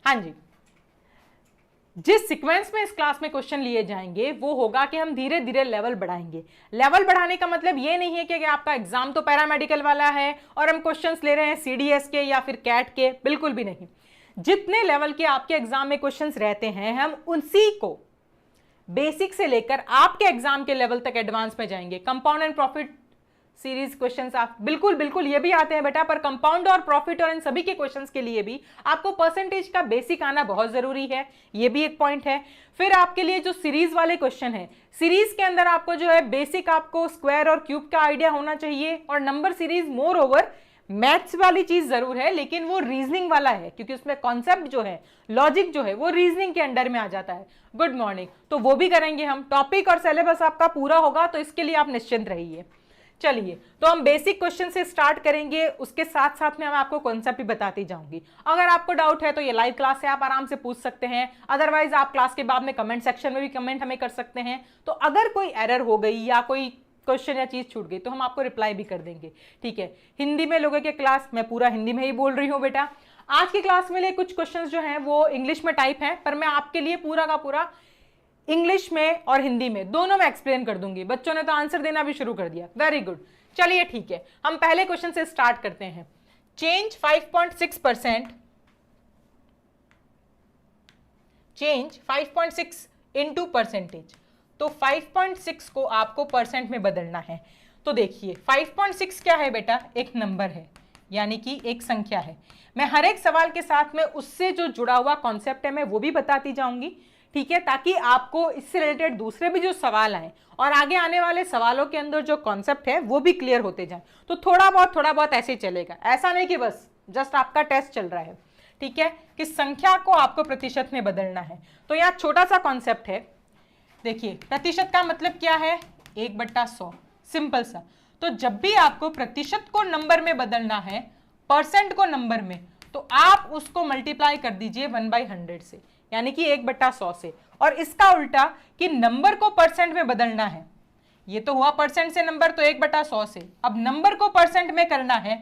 हाँ जी, जिस सीक्वेंस में इस क्लास में क्वेश्चन लिए जाएंगे वो होगा कि हम धीरे धीरे लेवल बढ़ाएंगे। लेवल बढ़ाने का मतलब ये नहीं है कि आपका एग्जाम तो पैरामेडिकल वाला है और हम क्वेश्चंस ले रहे हैं सीडीएस के या फिर कैट के, बिल्कुल भी नहीं। जितने लेवल के आपके एग्जाम में क्वेश्चंस रहते हैं हम उसी को बेसिक से लेकर आपके एग्जाम के लेवल तक एडवांस में जाएंगे। Compound and profit series questions आप बिल्कुल ये भी आते हैं बेटा, पर कंपाउंड और प्रॉफिट और इन सभी के क्वेश्चंस के लिए भी आपको परसेंटेज का बेसिक आना बहुत जरूरी है, ये भी एक पॉइंट है। फिर आपके लिए जो सीरीज वाले क्वेश्चन है, सीरीज के अंदर आपको जो है बेसिक आपको स्क्वायर और क्यूब का आइडिया होना चाहिए, और number series more over maths वाली चीज जरूर है लेकिन वो रीजनिंग वाला है, क्योंकि उसमें कॉन्सेप्ट जो है, लॉजिक जो है वो रीजनिंग के अंडर में आ जाता है। गुड मॉर्निंग, तो वो भी करेंगे हम। टॉपिक और सिलेबस आपका पूरा होगा तो इसके लिए आप निश्चिंत रहिए। चलिए, तो हम बेसिक क्वेश्चन से स्टार्ट करेंगे, उसके साथ साथ में मैं आपको कॉन्सेप्ट भी बताती जाऊंगी। अगर आपको डाउट है तो ये लाइव क्लास है, आप आराम से पूछ सकते हैं, अदरवाइज आप क्लास के बाद में कमेंट सेक्शन में भी कमेंट हमें कर सकते हैं। तो अगर कोई एरर हो गई या कोई क्वेश्चन या चीज छूट गई तो हम आपको रिप्लाई भी कर देंगे, ठीक है। हिंदी में लोगों के क्लास, मैं पूरा हिंदी में ही बोल रही हूँ बेटा। आज की क्लास में लिए कुछ क्वेश्चंस जो हैं वो इंग्लिश में टाइप हैं, पर मैं आपके लिए पूरा का पूरा इंग्लिश में और हिंदी में दोनों में एक्सप्लेन कर दूंगी। बच्चों ने तो आंसर देना भी शुरू कर दिया, वेरी गुड। चलिए ठीक है, हम पहले क्वेश्चन से स्टार्ट करते हैं। Change 5.6% change 5.6 into percentage. तो 5.6 को आपको परसेंट में बदलना है। तो देखिए 5.6 क्या है बेटा, एक नंबर है, यानी कि एक संख्या है। मैं हर एक सवाल के साथ में उससे जो जुड़ा हुआ कॉन्सेप्ट है मैं वो भी बताती जाऊंगी, ठीक है, ताकि आपको इससे रिलेटेड दूसरे भी जो सवाल आए और आगे आने वाले सवालों के अंदर जो कॉन्सेप्ट है वो भी क्लियर होते जाए। तो थोड़ा बहुत ऐसे ही चलेगा, ऐसा नहीं कि बस जस्ट आपका टेस्ट चल रहा है, ठीक है, कि संख्या को आपको प्रतिशत में बदलना है। तो यहाँ छोटा सा कॉन्सेप्ट है, देखिए प्रतिशत का मतलब क्या है, 1/100, सिंपल सा। तो जब भी आपको प्रतिशत को नंबर में बदलना है, परसेंट को नंबर में, तो आप उसको मल्टीप्लाई कर दीजिए 1/100 से, यानी कि 1/100 से। और इसका उल्टा कि नंबर को परसेंट में बदलना है, ये तो हुआ परसेंट से नंबर, तो 1/100 से। अब नंबर को परसेंट में करना है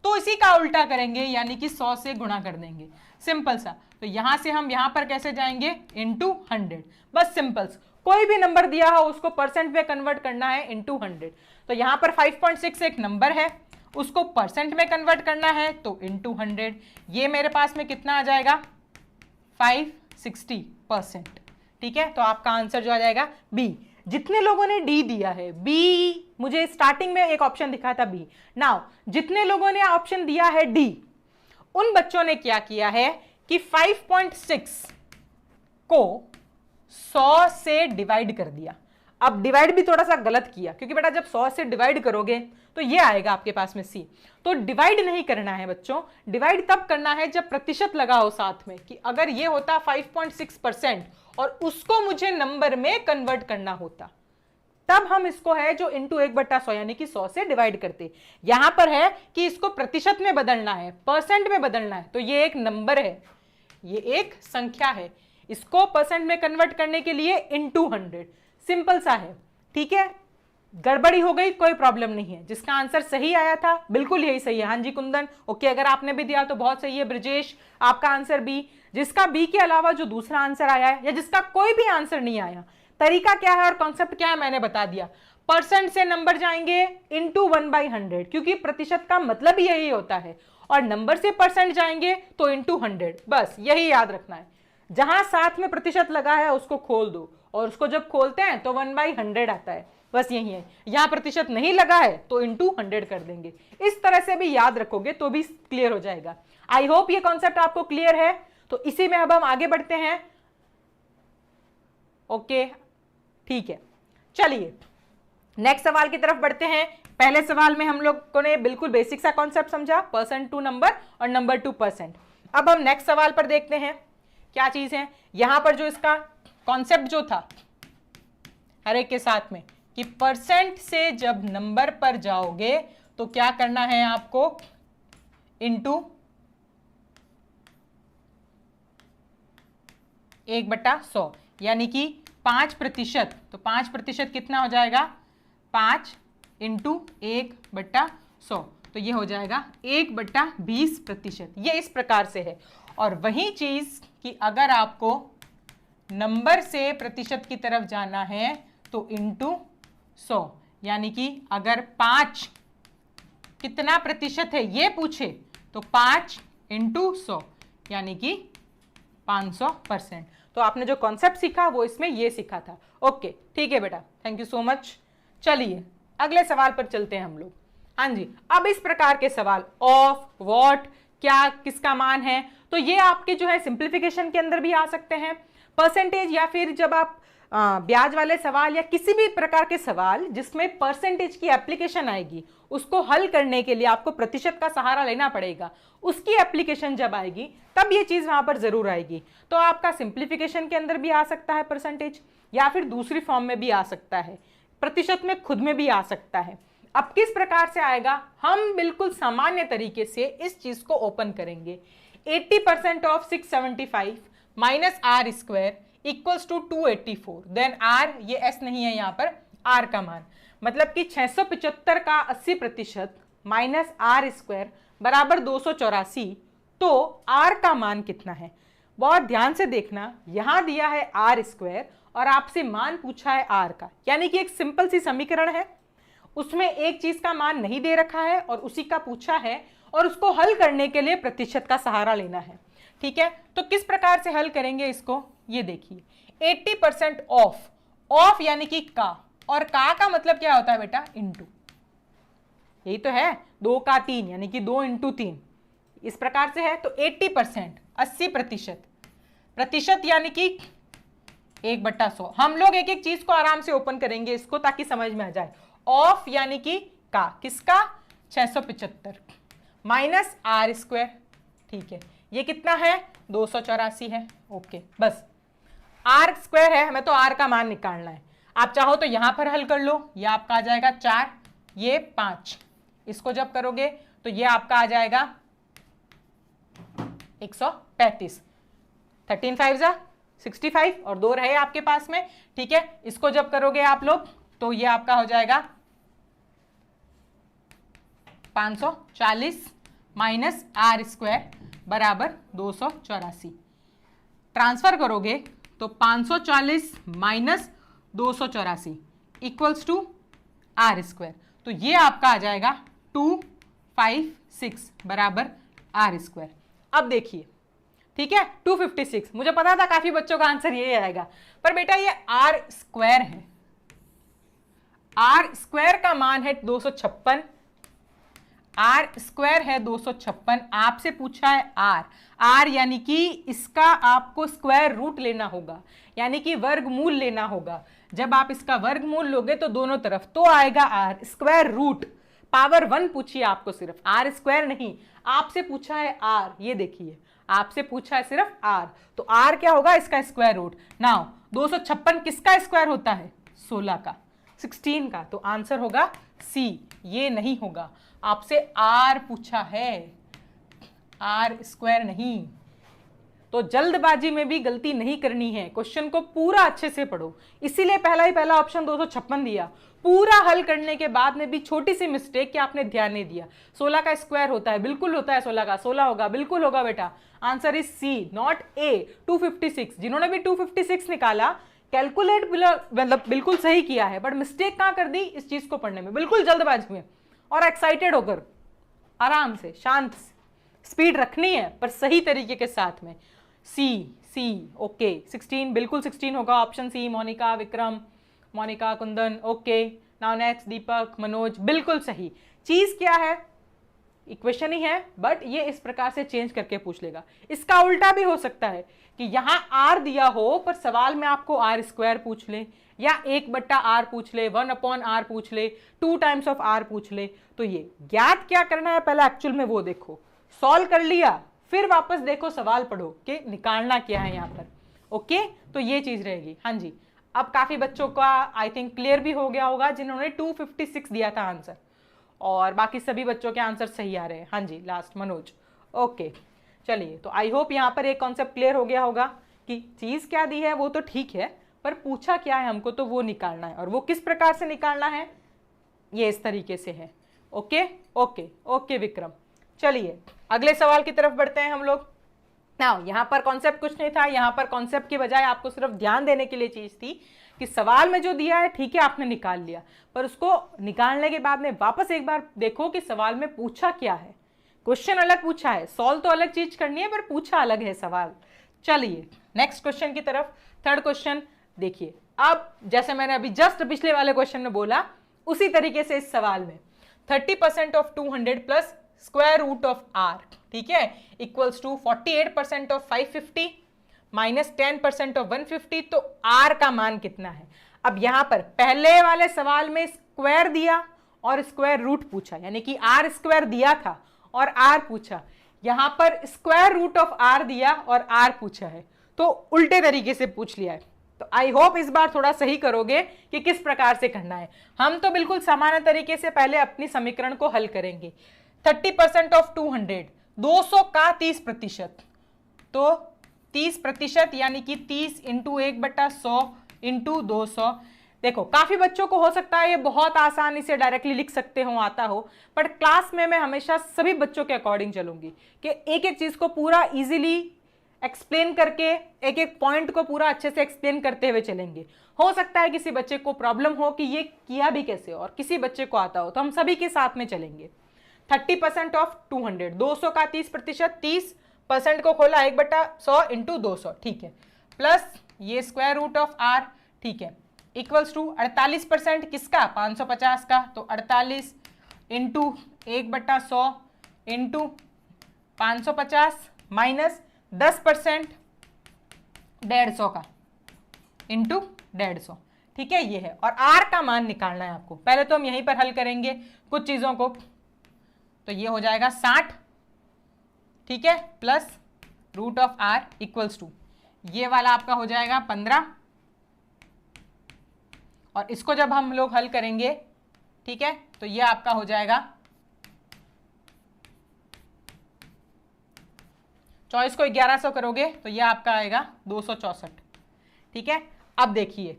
तो इसी का उल्टा करेंगे, यानी कि 100 से गुणा कर देंगे, सिंपल सा। तो यहां से हम यहां पर कैसे जाएंगे, इनटू 100, बस सिंपल। कोई भी नंबर दिया हो उसको परसेंट में कन्वर्ट करना है इनटू 100। तो यहां पर 5.6 एक नंबर है, उसको परसेंट में कन्वर्ट करना है तो इनटू 100। ये मेरे पास में कितना आ जाएगा, 560%, ठीक है। तो आपका आंसर जो आ जाएगा बी। जितने लोगों ने डी दिया है, बी, मुझे स्टार्टिंग में एक ऑप्शन दिखा था बी, नाउ जितने लोगों ने ऑप्शन दिया है डी, उन बच्चों ने क्या किया है कि 5.6 को 100 से डिवाइड कर दिया। अब डिवाइड भी थोड़ा सा गलत किया, क्योंकि बेटा जब 100 से डिवाइड करोगे तो ये आएगा आपके पास में सी। तो डिवाइड नहीं करना है बच्चों, डिवाइड तब करना है जब प्रतिशत लगा हो साथ में, कि अगर ये होता 5.6% और उसको मुझे नंबर में कन्वर्ट करना होता, तब हम इसको है जो इंटू 1/100 यानी कि 100 से डिवाइड करते। यहां पर है कि इसको प्रतिशत में बदलना है, परसेंट में बदलना है, तो ये एक नंबर है, ये एक संख्या है, इसको परसेंट में कन्वर्ट करने के लिए इनटू 100, सिंपल सा है, ठीक है। गड़बड़ी हो गई कोई प्रॉब्लम नहीं है, जिसका आंसर सही आया था बिल्कुल यही सही है। हाँ जी कुंदन, ओके, अगर आपने भी दिया तो बहुत सही है। ब्रजेश, आपका आंसर बी। जिसका बी के अलावा जो दूसरा आंसर आया है या जिसका कोई भी आंसर नहीं आया, तरीका क्या है और कॉन्सेप्ट क्या है मैंने बता दिया। परसेंट से नंबर जाएंगे इनटू 1/100, क्योंकि प्रतिशत का मतलब यही होता है, और नंबर से परसेंट जाएंगे तो इनटू 100, बस यही याद रखना है। जहां साथ में प्रतिशत लगा है उसको खोल दो, और उसको जब खोलते हैं तो 1/100 आता है, बस यही है। यहां प्रतिशत नहीं लगा है तो इनटू 100 कर देंगे। इस तरह से भी याद रखोगे तो भी क्लियर हो जाएगा। आई होप ये कॉन्सेप्ट आपको क्लियर है। तो इसी में अब हम आगे बढ़ते हैं, ओके, ठीक है। चलिए नेक्स्ट सवाल की तरफ बढ़ते हैं। पहले सवाल में हम लोगों ने बिल्कुल बेसिक सा कॉन्सेप्ट समझा, परसेंट टू नंबर और नंबर टू परसेंट। अब हम नेक्स्ट सवाल पर देखते हैं क्या चीज है। यहां पर जो इसका कॉन्सेप्ट जो था हर एक के साथ में, कि परसेंट से जब नंबर पर जाओगे तो क्या करना है आपको, इनटू 1/100, यानी कि 5%। तो 5% कितना हो जाएगा, 5 इंटू 1/100। तो ये हो जाएगा 1/20%, ये इस प्रकार से है। और वही चीज कि अगर आपको नंबर से प्रतिशत की तरफ जाना है तो इंटू 100, यानी कि अगर 5 कितना प्रतिशत है ये पूछे तो 5 इंटू 100 यानी कि 500%। तो आपने जो कॉन्सेप्ट सीखा वो इसमें ये सीखा था। ओके ठीक है बेटा, थैंक यू सो मच। चलिए अगले सवाल पर चलते हैं हम लोग। हाँ जी, अब इस प्रकार के सवाल ऑफ, व्हाट, क्या, किसका मान है, तो ये आपके जो है सिंप्लीफिकेशन के अंदर भी आ सकते हैं, परसेंटेज, या फिर जब आप ब्याज वाले सवाल या किसी भी प्रकार के सवाल जिसमें परसेंटेज की एप्लीकेशन आएगी उसको हल करने के लिए आपको प्रतिशत का सहारा लेना पड़ेगा, उसकी एप्लीकेशन जब आएगी तब ये चीज वहां पर जरूर आएगी। तो आपका सिंप्लीफिकेशन के अंदर भी आ सकता है परसेंटेज, या फिर दूसरी फॉर्म में भी आ सकता है, प्रतिशत में खुद में भी आ सकता है। अब किस प्रकार से आएगा, हम बिल्कुल सामान्य तरीके से इस चीज को ओपन करेंगे। 80% of 675 minus r square equals to 284, then r, ये एस नहीं है यहाँ पर, आर का मान, मतलब कि 675 का 80% माइनस आर स्क्वायर बराबर 284, तो आर का मान कितना है। बहुत ध्यान से देखना, यहां दिया है आर स्क्वायर और आपसे मान पूछा है आर का, यानी कि एक सिंपल सी समीकरण है, उसमें एक चीज का मान नहीं दे रखा है और उसी का पूछा है, और उसको हल करने के लिए प्रतिशत का सहारा लेना है। ठीक है, तो किस प्रकार से हल करेंगे इसको, ये देखिए। 80% ऑफ, ऑफ यानी कि का, और का मतलब क्या होता है बेटा, इंटू, यही तो है, 2 का 3 यानी कि 2 इंटू 3, इस प्रकार से है। तो 80% 80%, प्रतिशत यानी कि 1/100। हम लोग एक एक चीज को आराम से ओपन करेंगे इसको ताकि समझ में आ जाए। ऑफ यानी कि का, किसका, 675 माइनस आर स्क्वायर, ठीक है, ये कितना है, 284 है। ओके, बस आर स्क्वायर है, हमें तो आर का मान निकालना है। आप चाहो तो यहां पर हल कर लो, ये आपका आ जाएगा 4, ये 5, इसको जब करोगे तो ये आपका आ जाएगा 135, 13 5 जा 65 और 2 रहे आपके पास में। ठीक है, इसको जब करोगे आप लोग तो ये आपका हो जाएगा 540 माइनस आर स्क्वायर बराबर 284। ट्रांसफर करोगे तो 540 minus 284 equals to r square, तो ये आपका आ जाएगा 256 बराबर आर स्क्वायर। अब देखिए, ठीक है, 256, मुझे पता था काफी बच्चों का आंसर ये आएगा, पर बेटा ये आर स्क्वायर है, आर स्क्वायर का मान है 256, आर स्क्वायर है 256, आपसे पूछा है आर, आर यानी कि इसका आपको स्क्वायर रूट लेना होगा, यानी कि वर्गमूल लेना होगा। जब आप इसका वर्गमूल लोगे तो दोनों तरफ तो आएगा आर, स्क्वायर रूट पावर 1 पूछिए आपको, सिर्फ आर स्क्वायर नहीं, आपसे पूछा है आर, ये देखिए आपसे पूछा है सिर्फ आर, तो आर क्या होगा, इसका स्क्वायर रूट। नाउ 256 किसका स्क्वायर होता है, 16 का, 16 का, तो आंसर होगा सी, ये नहीं होगा। आपसे आर पूछा है, आर स्क्वायर नहीं। तो जल्दबाजी में भी गलती नहीं करनी है, क्वेश्चन को पूरा अच्छे से पढ़ो, इसीलिए पहला ऑप्शन 256 दिया। पूरा हल करने के बाद में भी छोटी सी मिस्टेक कि आपने ध्यान नहीं दिया, 16 का स्क्वायर होता है, बिल्कुल होता है, 16 का 16 होगा, बिल्कुल होगा बेटा, answer is C not A. 256, जिन्होंने भी 256 निकाला कैलकुलेट मतलब बिल्कुल सही किया है, बट मिस्टेक कहां कर दी, इस चीज को पढ़ने में, बिल्कुल जल्दबाजी में और एक्साइटेड होकर, आराम से शांत स्पीड रखनी है पर सही तरीके के साथ में। सी ओके, 16 बिल्कुल 16 होगा, option C, Monika, Vikram, Monika, Kundan, okay. Now next Deepak, Manoj, बिल्कुल सही। चीज क्या है, इक्वेशन ही है, बट ये इस प्रकार से चेंज करके पूछ लेगा। इसका उल्टा भी हो सकता है कि यहां आर दिया हो पर सवाल में आपको आर स्क्वायर पूछ ले, या 1/r पूछ ले, 1/r पूछ ले, 2 टाइम्स ऑफ r पूछ ले। तो ये ज्ञात क्या करना है, पहले एक्चुअल में वो देखो, सॉल्व कर लिया, फिर वापस देखो सवाल पढ़ो कि निकालना क्या है यहाँ पर। ओके, तो ये चीज रहेगी। हाँ जी, अब काफी बच्चों का आई थिंक क्लियर भी हो गया होगा जिन्होंने 256 दिया था आंसर, और बाकी सभी बच्चों के आंसर सही आ रहे हैं। हाँ जी, लास्ट मनोज, ओके। चलिए, तो आई होप यहाँ पर एक कॉन्सेप्ट क्लियर हो गया होगा कि चीज क्या दी है वो तो ठीक है, पर पूछा क्या है हमको तो वो निकालना है, और वो किस प्रकार से निकालना है, ये इस तरीके से है। Okay okay okay Vikram. चलिए अगले सवाल की तरफ बढ़ते हैं हम लोग। नाउ यहाँ पर कॉन्सेप्ट कुछ नहीं था, यहाँ पर कॉन्सेप्ट की बजाय आपको सिर्फ ध्यान देने के लिए चीज थी कि सवाल में जो दिया है ठीक है आपने निकाल लिया, पर उसको निकालने के बाद में वापस एक बार देखो कि सवाल में पूछा क्या है। क्वेश्चन अलग पूछा है, सॉल्व तो अलग चीज करनी है, पर पूछा अलग है सवाल। चलिए नेक्स्ट क्वेश्चन की तरफ। थर्ड क्वेश्चन देखिए, अब जैसे मैंने अभी जस्ट पिछले वाले क्वेश्चन में बोला उसी तरीके से इस सवाल में 30% of 200 plus square root of r, ठीक है, equals to 48% of 550 minus 10% of 150। तो आर का मान कितना है? अब यहां पर पहले वाले सवाल में स्क्वायर दिया और स्क्वायर रूट पूछा, यानी कि आर स्क्वायर दिया था और आर पूछा। यहां पर स्क्वायर रूट ऑफ आर दिया और आर पूछा है, तो उल्टे तरीके से पूछ लिया है। तो आई होप इस बार थोड़ा सही करोगे कि किस प्रकार से करना है। हम तो बिल्कुल सामान्य तरीके से पहले अपनी समीकरण को हल करेंगे। 30% ऑफ 200, 200 का 30%, तो 30% यानी कि 30 इंटू 1/100 इंटू 200। देखो काफी बच्चों को हो सकता है ये बहुत आसानी से डायरेक्टली लिख सकते हो, आता हो, पर क्लास में मैं हमेशा सभी बच्चों के अकॉर्डिंग चलूंगी कि एक एक चीज को पूरा इजीली एक्सप्लेन करके, एक एक पॉइंट को पूरा अच्छे से एक्सप्लेन करते हुए चलेंगे। हो सकता है किसी बच्चे को प्रॉब्लम हो कि ये किया भी कैसे, और किसी बच्चे को आता हो, तो हम सभी के साथ में चलेंगे। 30% ऑफ 200, 200 का 30%, 30% को खोला 1/100 इंटू 200, ठीक है, प्लस ये स्क्वायर रूट ऑफ आर, ठीक है, इक्वल्स टू 48% किसका? 550 का, तो 48 इंटू 1/100 इंटू 550 माइनस 10% 150 का इंटू 150, ठीक है, ये है। और आर का मान निकालना है आपको। पहले तो हम यहीं पर हल करेंगे कुछ चीजों को, तो ये हो जाएगा 60, ठीक है, plus root of r equals to ये वाला आपका हो जाएगा 15, और इसको जब हम लोग हल करेंगे, ठीक है, तो ये आपका हो जाएगा 24 को 1100 करोगे तो ये आपका आएगा 264, ठीक है। अब देखिए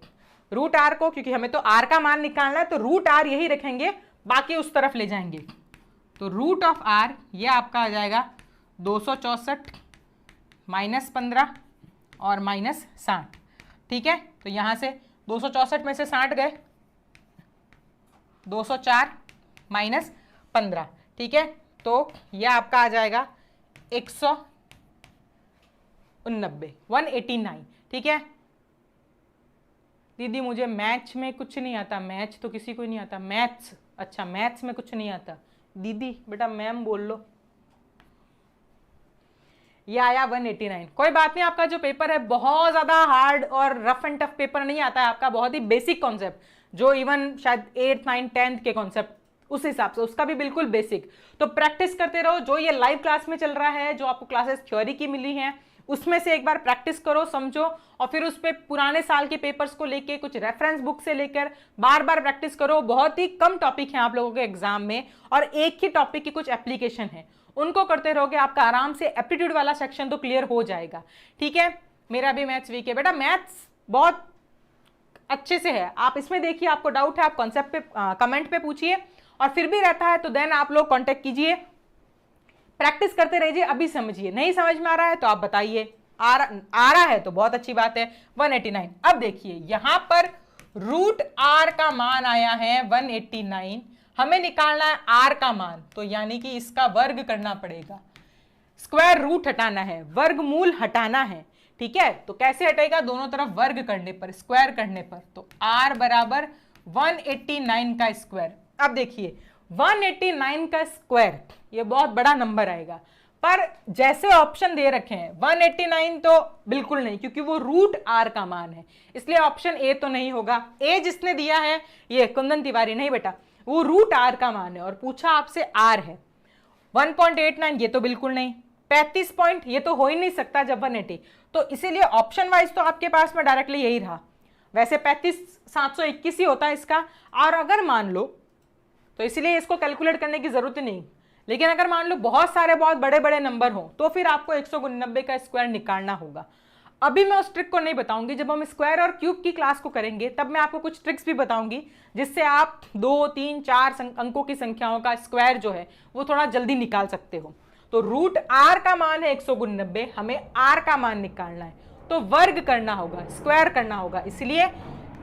रूट आर को, क्योंकि हमें तो आर का मान निकालना है, तो रूट आर यही रखेंगे, बाकी उस तरफ ले जाएंगे। तो रूट ऑफ आर ये आपका आ जाएगा 264 माइनस 15 और माइनस 60, ठीक है। तो यहाँ से 264 में से 60 गए, 204 माइनस 15, ठीक है, तो यह आपका आ जाएगा 189, ठीक है। दीदी मुझे मैथ्स में कुछ नहीं आता, मैथ्स तो किसी को नहीं आता, मैथ्स, अच्छा मैथ्स में कुछ नहीं आता दीदी, बेटा मैम बोल लो। ये आया 189, कोई बात नहीं, आपका जो पेपर है बहुत ज्यादा हार्ड और रफ एंड टफ पेपर नहीं आता है आपका, बहुत ही बेसिक कॉन्सेप्ट, जो इवन शायद 8th 9th 10th के कॉन्सेप्ट उस हिसाब से, उसका भी बिल्कुल बेसिक। तो प्रैक्टिस करते रहो, जो ये लाइव क्लास में चल रहा है, जो आपको क्लासेस थ्योरी की मिली हैं, उसमें से एक बार प्रैक्टिस करो, समझो, और फिर उस पर पुराने साल के पेपर्स को लेके, कुछ रेफरेंस बुक से लेकर बार बार प्रैक्टिस करो। बहुत ही कम टॉपिक हैं आप लोगों के एग्जाम में, और एक ही टॉपिक की कुछ एप्लीकेशन है, उनको करते रहोगे, आपका आराम से एप्टीट्यूड वाला सेक्शन तो क्लियर हो जाएगा, ठीक है। मेरा भी मैथ्स वीक है बेटा, मैथ्स बहुत अच्छे से है, आप इसमें देखिए, आपको डाउट है आप कॉन्सेप्ट पे कमेंट पे पूछिए, और फिर भी रहता है तो देन आप लोग कांटेक्ट कीजिए, प्रैक्टिस करते रहिए। अभी समझिए, नहीं समझ में आ रहा है तो आप बताइए, आ रहा है तो बहुत अच्छी बात है। 189, अब देखिए यहां पर रूट आर का मान आया है 189, हमें निकालना है आर का मान, तो यानी कि इसका वर्ग करना पड़ेगा, स्क्वायर रूट हटाना है, वर्गमूल हटाना है, ठीक है। तो कैसे हटेगा? दोनों तरफ वर्ग करने पर, स्क्वायर करने पर, तो r बराबर 189 का स्क्वायर। अब देखिए 189 का स्क्वायर ये बहुत बड़ा नंबर आएगा, पर जैसे ऑप्शन दे रखे हैं 189 तो बिल्कुल नहीं, क्योंकि वो रूट आर का मान है, इसलिए ऑप्शन ए तो नहीं होगा। ए जिसने दिया है ये कुंदन तिवारी, नहीं बेटा, वो रूट आर का मान है, और पूछा आपसे आर है। 1.89 ये तो बिल्कुल नहीं, 35 पॉइंट ये तो हो ही नहीं सकता जब 180, तो इसीलिए ऑप्शन वाइज तो आपके पास में डायरेक्टली यही रहा। वैसे 35,721 ही होता है इसका, और अगर मान लो तो इसीलिए इसको कैलकुलेट करने की जरूरत ही नहीं, लेकिन अगर मान लो बहुत सारे बहुत बड़े बड़े नंबर हो तो फिर आपको 199 का स्क्वायर निकालना होगा। अभी मैं उस ट्रिक को नहीं बताऊंगी, जब हम स्क्वायर और क्यूब की क्लास को करेंगे तब मैं आपको कुछ ट्रिक्स भी बताऊंगी जिससे आप 2, 3, 4 अंकों की संख्याओं का स्क्वायर जो है वो थोड़ा जल्दी निकाल सकते हो। तो रूट आर का मान है 100 गुण 90, हमें आर का मान निकालना है तो वर्ग करना होगा, स्क्वायर करना होगा, इसलिए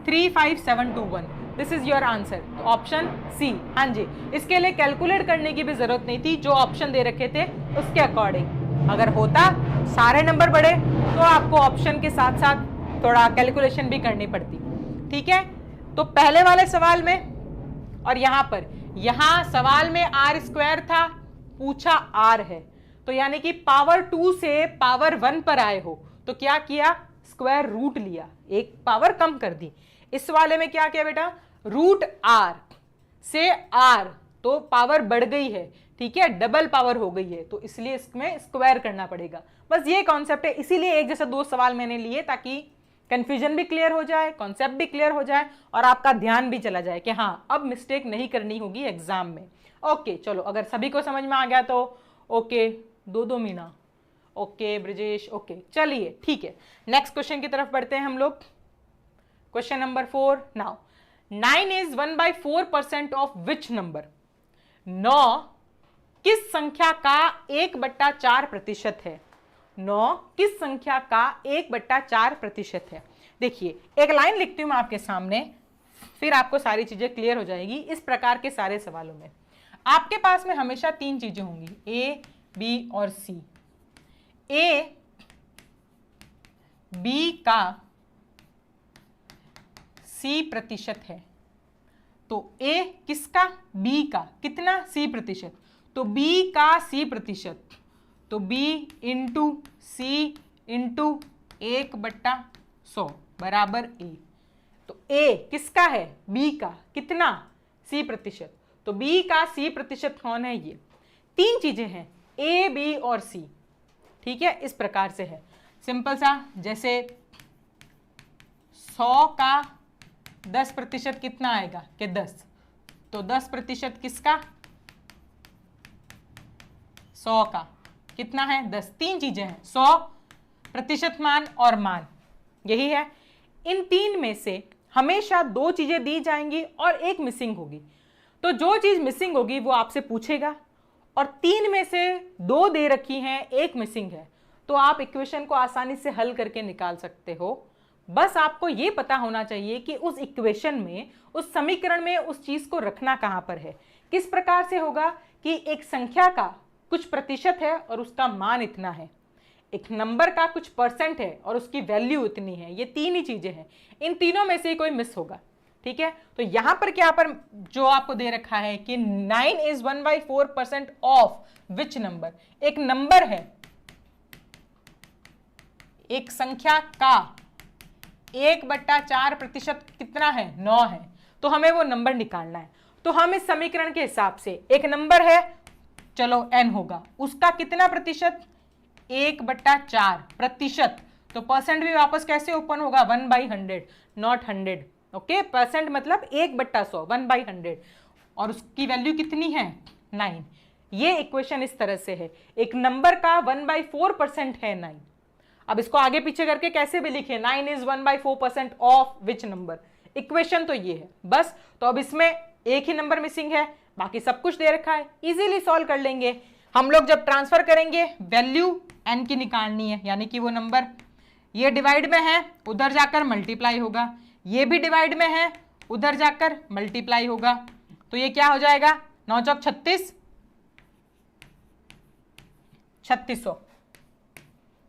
35721, this is your answer. Option C. हाँ जी, इसके लिए कैलकुलेट करने की भी जरूरत नहीं थी, जो ऑप्शन दे रखे थे उसके अकॉर्डिंग। अगर होता सारे नंबर बड़े तो आपको ऑप्शन के साथ साथ थोड़ा कैलकुलेशन भी करनी पड़ती। ठीक है, तो पहले वाले सवाल में और यहां सवाल में आर स्क्वायर था, पूछा आर है, तो यानी कि पावर 2 से पावर 1 पर आए हो तो क्या किया, स्क्वायर रूट लिया, एक पावर कम कर दी। इस वाले में क्या किया बेटा, रूट आर से आर तो पावर बढ़ गई है, ठीक है, डबल पावर हो गई है, तो इसलिए इसमें स्क्वायर करना पड़ेगा। बस ये कॉन्सेप्ट है, इसीलिए एक जैसा 2 सवाल मैंने लिए ताकि कंफ्यूजन भी क्लियर हो जाए, कॉन्सेप्ट भी क्लियर हो जाए और आपका ध्यान भी चला जाए कि हाँ अब मिस्टेक नहीं करनी होगी एग्जाम में। ओके चलो, अगर सभी को समझ में आ गया तो okay, 2 Meena, okay Brijesh, okay चलिए ठीक है, नेक्स्ट क्वेश्चन की तरफ बढ़ते हैं हम लोग। Question number 4 now 9 is 1/4% of which number. 9 किस संख्या का 1/4% है। 9 किस संख्या का 1/4% है। देखिए एक लाइन लिखती हूं मैं आपके सामने, फिर आपको सारी चीजें क्लियर हो जाएगी। इस प्रकार के सारे सवालों में आपके पास में हमेशा 3 चीजें होंगी, ए, बी और सी। ए बी का C% है, तो ए किसका, बी का, कितना, C%, तो बी का C%, तो B इंटू C इंटू 1/100 बराबर ए। तो ए किसका है, बी का, कितना, C%, तो बी का C% कौन है, ये 3 चीजें हैं, ए, बी और सी। ठीक है, इस प्रकार से है सिंपल सा, जैसे 100 का 10% कितना आएगा कि 10, तो 10% किसका, 100 का कितना है 10। 3 चीजें हैं, 100% मान और मान, यही है। इन 3 में से हमेशा 2 चीजें दी जाएंगी और एक मिसिंग होगी, तो जो चीज मिसिंग होगी वो आपसे पूछेगा, और 3 में से 2 दे रखी हैं, एक मिसिंग है, तो आप इक्वेशन को आसानी से हल करके निकाल सकते हो। बस आपको ये पता होना चाहिए कि उस इक्वेशन में, उस समीकरण में उस चीज को रखना कहां पर है। किस प्रकार से होगा कि एक संख्या का कुछ प्रतिशत है और उसका मान इतना है, एक नंबर का कुछ % है और उसकी वैल्यू इतनी है, ये 3 ही चीजें हैं, इन तीनों में से कोई मिस होगा। ठीक है, तो यहां पर क्या पर जो आपको दे रखा है कि 9 इज 1/4% ऑफ विच नंबर, एक नंबर है, एक संख्या का 1/4% कितना है, 9 है, तो हमें वो नंबर निकालना है। तो हम इस समीकरण के हिसाब से, एक नंबर है, चलो n होगा, उसका कितना प्रतिशत, 1/4%, तो परसेंट भी वापस कैसे ओपन होगा, 1/100 नॉट 100, ओके, परसेंट मतलब 1/100, 1/100, और उसकी वैल्यू कितनी है, 9। ये इक्वेशन इस तरह से है, एक नंबर का 1/4% है 9। अब इसको आगे पीछे करके कैसे भी लिखे, 9 is 1/4% of which number, equation तो ये है बस। तो अब इसमें एक ही नंबर मिसिंग है, बाकी सब कुछ दे रखा है, इजीली सॉल्व कर लेंगे हम लोग। जब ट्रांसफर करेंगे वैल्यू n की निकालनी है, यानी कि वो नंबर ये डिवाइड में है, उधर जाकर मल्टीप्लाई होगा, ये भी डिवाइड में है, उधर जाकर मल्टीप्लाई होगा, तो ये क्या हो जाएगा, 9 चौक 36, 3600,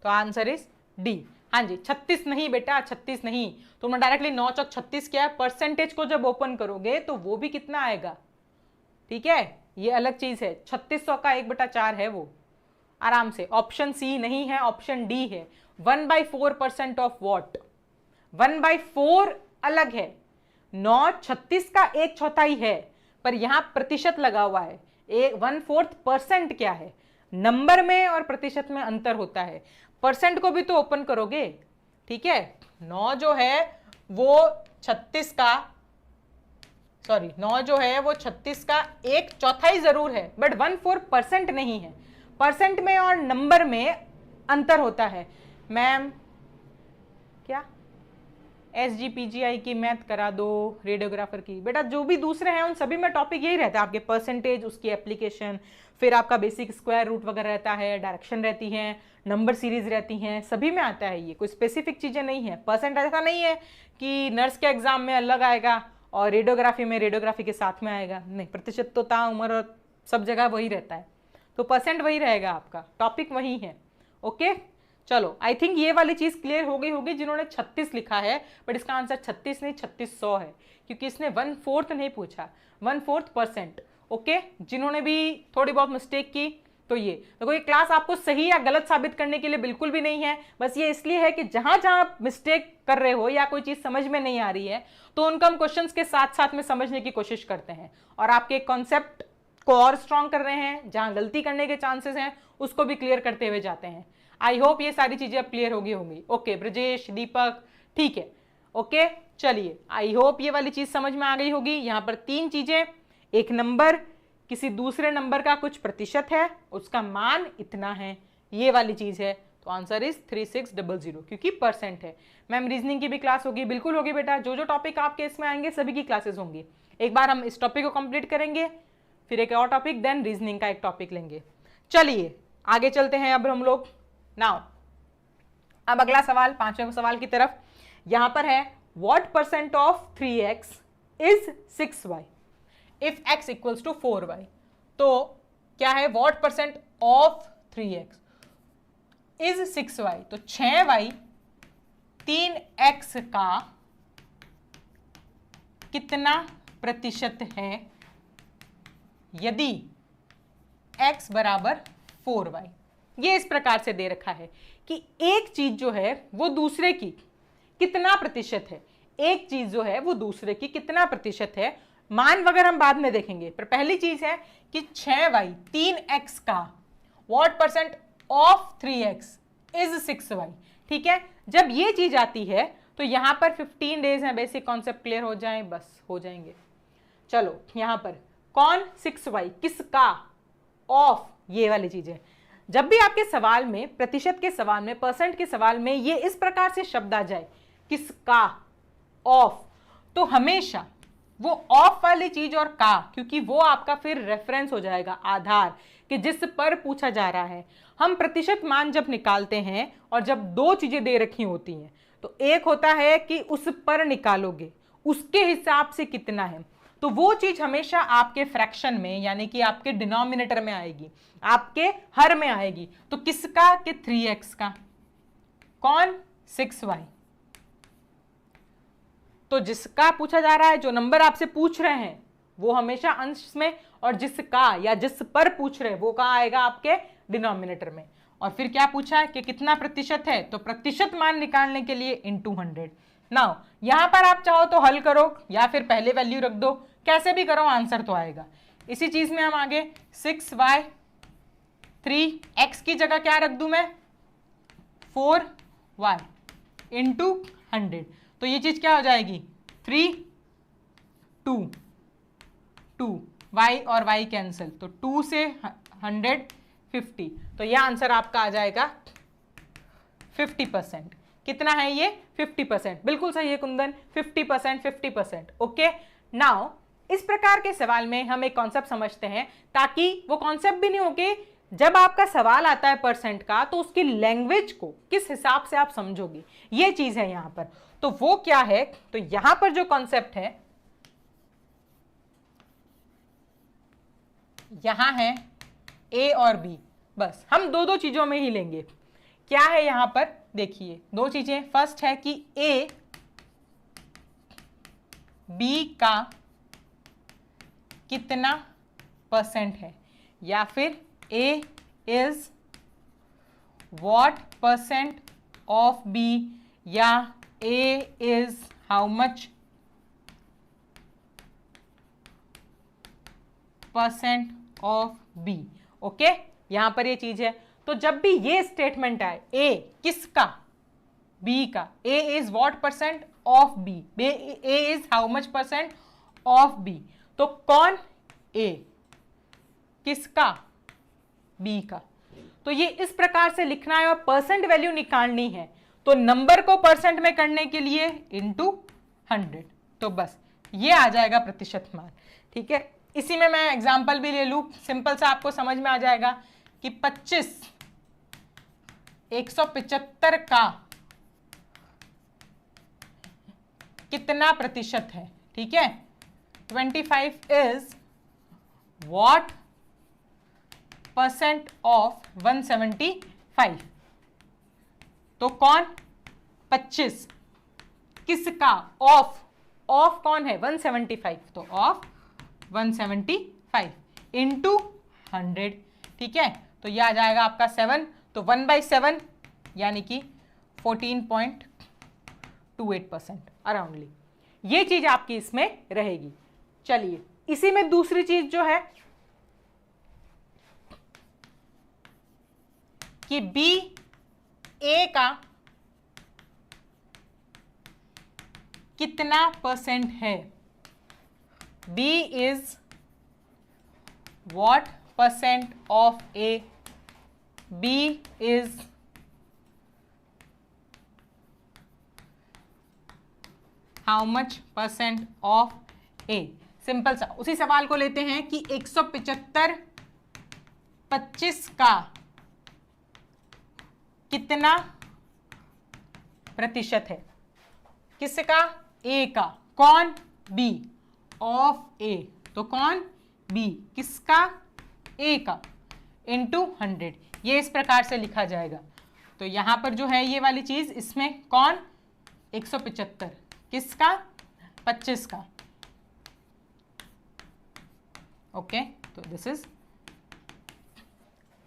तो आंसर इज डी। हाँ जी, 36 नहीं बेटा, 36 नहीं, तुमने डायरेक्टली 9 चौक 36 किया है, परसेंटेज को जब ओपन करोगे तो वो भी कितना आएगा, ठीक है, ये अलग चीज है, 3600 का 1/4 है वो, आराम से। ऑप्शन सी नहीं है, ऑप्शन डी है, 1/4% ऑफ वॉट, 1/4 अलग है, 9 36 का 1/4 है, पर यहां प्रतिशत लगा हुआ है, 1/4% क्या है, नंबर में और प्रतिशत में अंतर होता है, परसेंट को भी तो ओपन करोगे, ठीक है। 9 जो है वो 36 का, सॉरी 9 जो है वो 36 का 1/4 जरूर है, बट 1/4% नहीं है, परसेंट में और नंबर में अंतर होता है। मैम क्या SGPGI की मैथ करा दो, रेडियोग्राफर की, बेटा जो भी दूसरे हैं उन सभी में टॉपिक यही रहता है आपके, परसेंटेज, उसकी एप्लीकेशन, फिर आपका बेसिक स्क्वायर रूट वगैरह रहता है, डायरेक्शन रहती है, नंबर सीरीज रहती हैं, सभी में आता है ये, कोई स्पेसिफिक चीज़ें नहीं है। परसेंट ऐसा नहीं है कि नर्स के एग्जाम में अलग आएगा और रेडियोग्राफी में रेडियोग्राफी के साथ में आएगा, नहीं, प्रतिशत तो उम्र और सब जगह वही रहता है, तो परसेंट वही रहेगा आपका, टॉपिक वही है। ओके चलो, आई थिंक ये वाली चीज क्लियर हो गई होगी जिन्होंने 36 लिखा है, बट इसका आंसर 36 नहीं 3600 है, क्योंकि इसने 1/4 नहीं पूछा, 1/4%। ओके, जिन्होंने भी थोड़ी बहुत मिस्टेक की तो ये देखो, ये क्लास आपको सही या गलत साबित करने के लिए बिल्कुल भी नहीं है, बस ये इसलिए है कि जहां जहां आप मिस्टेक कर रहे हो या कोई चीज समझ में नहीं आ रही है तो उनको हम क्वेश्चंस के साथ साथ में समझने की कोशिश करते हैं और आपके कॉन्सेप्ट को और स्ट्रॉन्ग कर रहे हैं, जहां गलती करने के चांसेस हैं उसको भी क्लियर करते हुए जाते हैं। आई होप ये सारी चीजें अब क्लियर होगी होंगी। ओके ब्रजेश, दीपक, ठीक है। ओके चलिए, आई होप ये वाली चीज समझ में आ गई होगी। यहां पर 3 चीजें, एक नंबर, किसी दूसरे नंबर का कुछ प्रतिशत है, उसका मान इतना है, ये वाली चीज है, तो आंसर इज 3600 क्योंकि परसेंट है। मैम रीजनिंग की भी क्लास होगी, बिल्कुल होगी बेटा, जो जो टॉपिक आपके इसमें आएंगे सभी की क्लासेस होंगी। एक बार हम इस टॉपिक को कंप्लीट करेंगे, फिर एक और टॉपिक, देन रीजनिंग का एक टॉपिक लेंगे। चलिए आगे चलते हैं अब हम लोग। नाउ अब अगला सवाल, 5वें सवाल की तरफ। यहां पर है what percent of 3x is 6y if x equals to 4y। तो क्या है, what percent of 3x is 6y, तो 6y 3x का कितना प्रतिशत है यदि x बराबर 4y। ये इस प्रकार से दे रखा है कि एक चीज जो है वो दूसरे की कितना प्रतिशत है, एक चीज जो है वो दूसरे की कितना प्रतिशत है, मान वगैरह हम बाद में देखेंगे, पर पहली चीज है कि 6y 3x का what percent of 3x is 6y। ठीक है, जब ये चीज आती है तो यहां पर 15 डेज है, बेसिक कॉन्सेप्ट क्लियर हो जाए, बस हो जाएंगे। चलो यहां पर कौन 6y किसका, ऑफ, ये वाली चीजें। जब भी आपके सवाल में, प्रतिशत के सवाल में, परसेंट के सवाल में ये इस प्रकार से शब्द आ जाए किसका, ऑफ, तो हमेशा वो ऑफ वाली चीज और का, क्योंकि वो आपका फिर रेफरेंस हो जाएगा, आधार, कि जिस पर पूछा जा रहा है। हम प्रतिशत मान जब निकालते हैं और जब 2 चीजें दे रखी होती हैं तो एक होता है कि उस पर निकालोगे उसके हिसाब से कितना है, तो वो चीज हमेशा आपके फ्रैक्शन में यानी कि आपके डिनोमिनेटर में आएगी, आपके हर में आएगी। तो किसका, कि 3x का, कौन, 6y। तो जिसका पूछा जा रहा है, जो नंबर आपसे पूछ रहे हैं वो हमेशा अंश में, और जिसका या जिस पर पूछ रहे हैं वो कहाँ आएगा, आपके डिनोमिनेटर में। और फिर क्या पूछा है कि कितना प्रतिशत है, तो प्रतिशत मान निकालने के लिए into 100। नाउ यहां पर आप चाहो तो हल करो या फिर पहले वैल्यू रख दो, कैसे भी करो आंसर तो आएगा। इसी चीज में हम आगे 6y 3x की जगह क्या रख दूं मैं, 4y into 100, तो ये चीज क्या हो जाएगी, 3 2 2 y और y कैंसिल, तो 2 से 100 50, तो यह आंसर आपका आ जाएगा 50%। कितना है ये, 50%, बिल्कुल सही है कुंदन, 50%, 50%। ओके नाउ इस प्रकार के सवाल में हम एक कॉन्सेप्ट समझते हैं, ताकि वो कॉन्सेप्ट भी नहीं हो कि जब आपका सवाल आता है परसेंट का तो उसकी लैंग्वेज को किस हिसाब से आप समझोगे, ये चीज है यहां पर। तो वो क्या है, तो यहां पर जो कॉन्सेप्ट है, यहां है ए और बी, बस हम दो चीजों में ही लेंगे। क्या है यहां पर, देखिए 2 चीजें, फर्स्ट है कि ए बी का कितना परसेंट है, या फिर A is what percent of B, या A is how much percent of B. Okay यहां पर ये चीज है। तो जब भी ये स्टेटमेंट आए, ए किसका, बी का, A is what percent of B, A is how much percent of B, तो कौन, ए, किसका, बी का। तो ये इस प्रकार से लिखना है और परसेंट वैल्यू निकालनी है। तो नंबर को परसेंट में करने के लिए इंटू 100, तो बस ये आ जाएगा प्रतिशत मान। ठीक है, इसी में मैं एग्जाम्पल भी ले लूं, सिंपल सा आपको समझ में आ जाएगा कि 25 175 का कितना प्रतिशत है। ठीक है, 25 इज व्हाट परसेंट ऑफ 175। तो कौन 25 किसका, ऑफ कौन है 175, तो ऑफ 175 इंटू 100। ठीक है, तो यह आ जाएगा आपका 7, तो 1/7 यानी कि 14.28% अराउंडली, ये चीज आपकी इसमें रहेगी। चलिए, इसी में दूसरी चीज जो है कि बी ए का कितना परसेंट है। B is what percent of A? B is how much percent of A? Simple सा उसी सवाल को लेते हैं कि 175 25 का कितना प्रतिशत है, किसका, ए का, कौन, बी, ऑफ ए, तो कौन, बी, किसका, ए का, इंटू 100, ये इस प्रकार से लिखा जाएगा। तो यहां पर जो है ये वाली चीज, इसमें कौन 175 किसका, 25 का। ओके, तो दिस इज